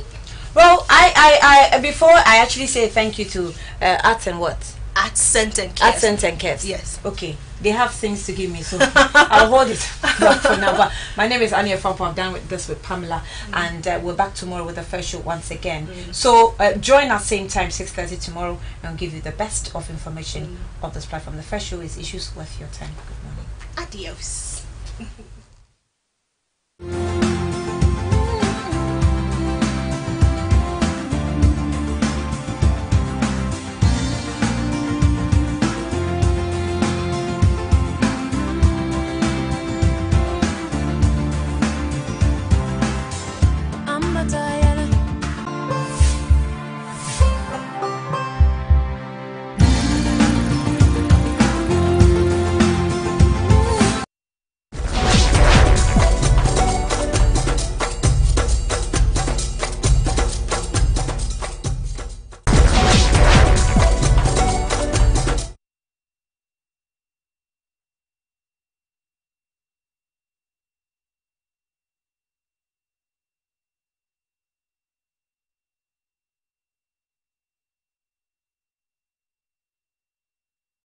Well, I before I actually say thank you to Arts and what? at Scent and Cares. At Scent and Cares. Yes. Okay. They have things to give me, so I'll hold it for now. But my name is Anya Fampo. I'm done with this with Pamela, and we're back tomorrow with the first show once again. So join us same time, 6:30 tomorrow, and I'll give you the best of information of this platform. The first show is Issues Worth Your Time. Good morning. Adios.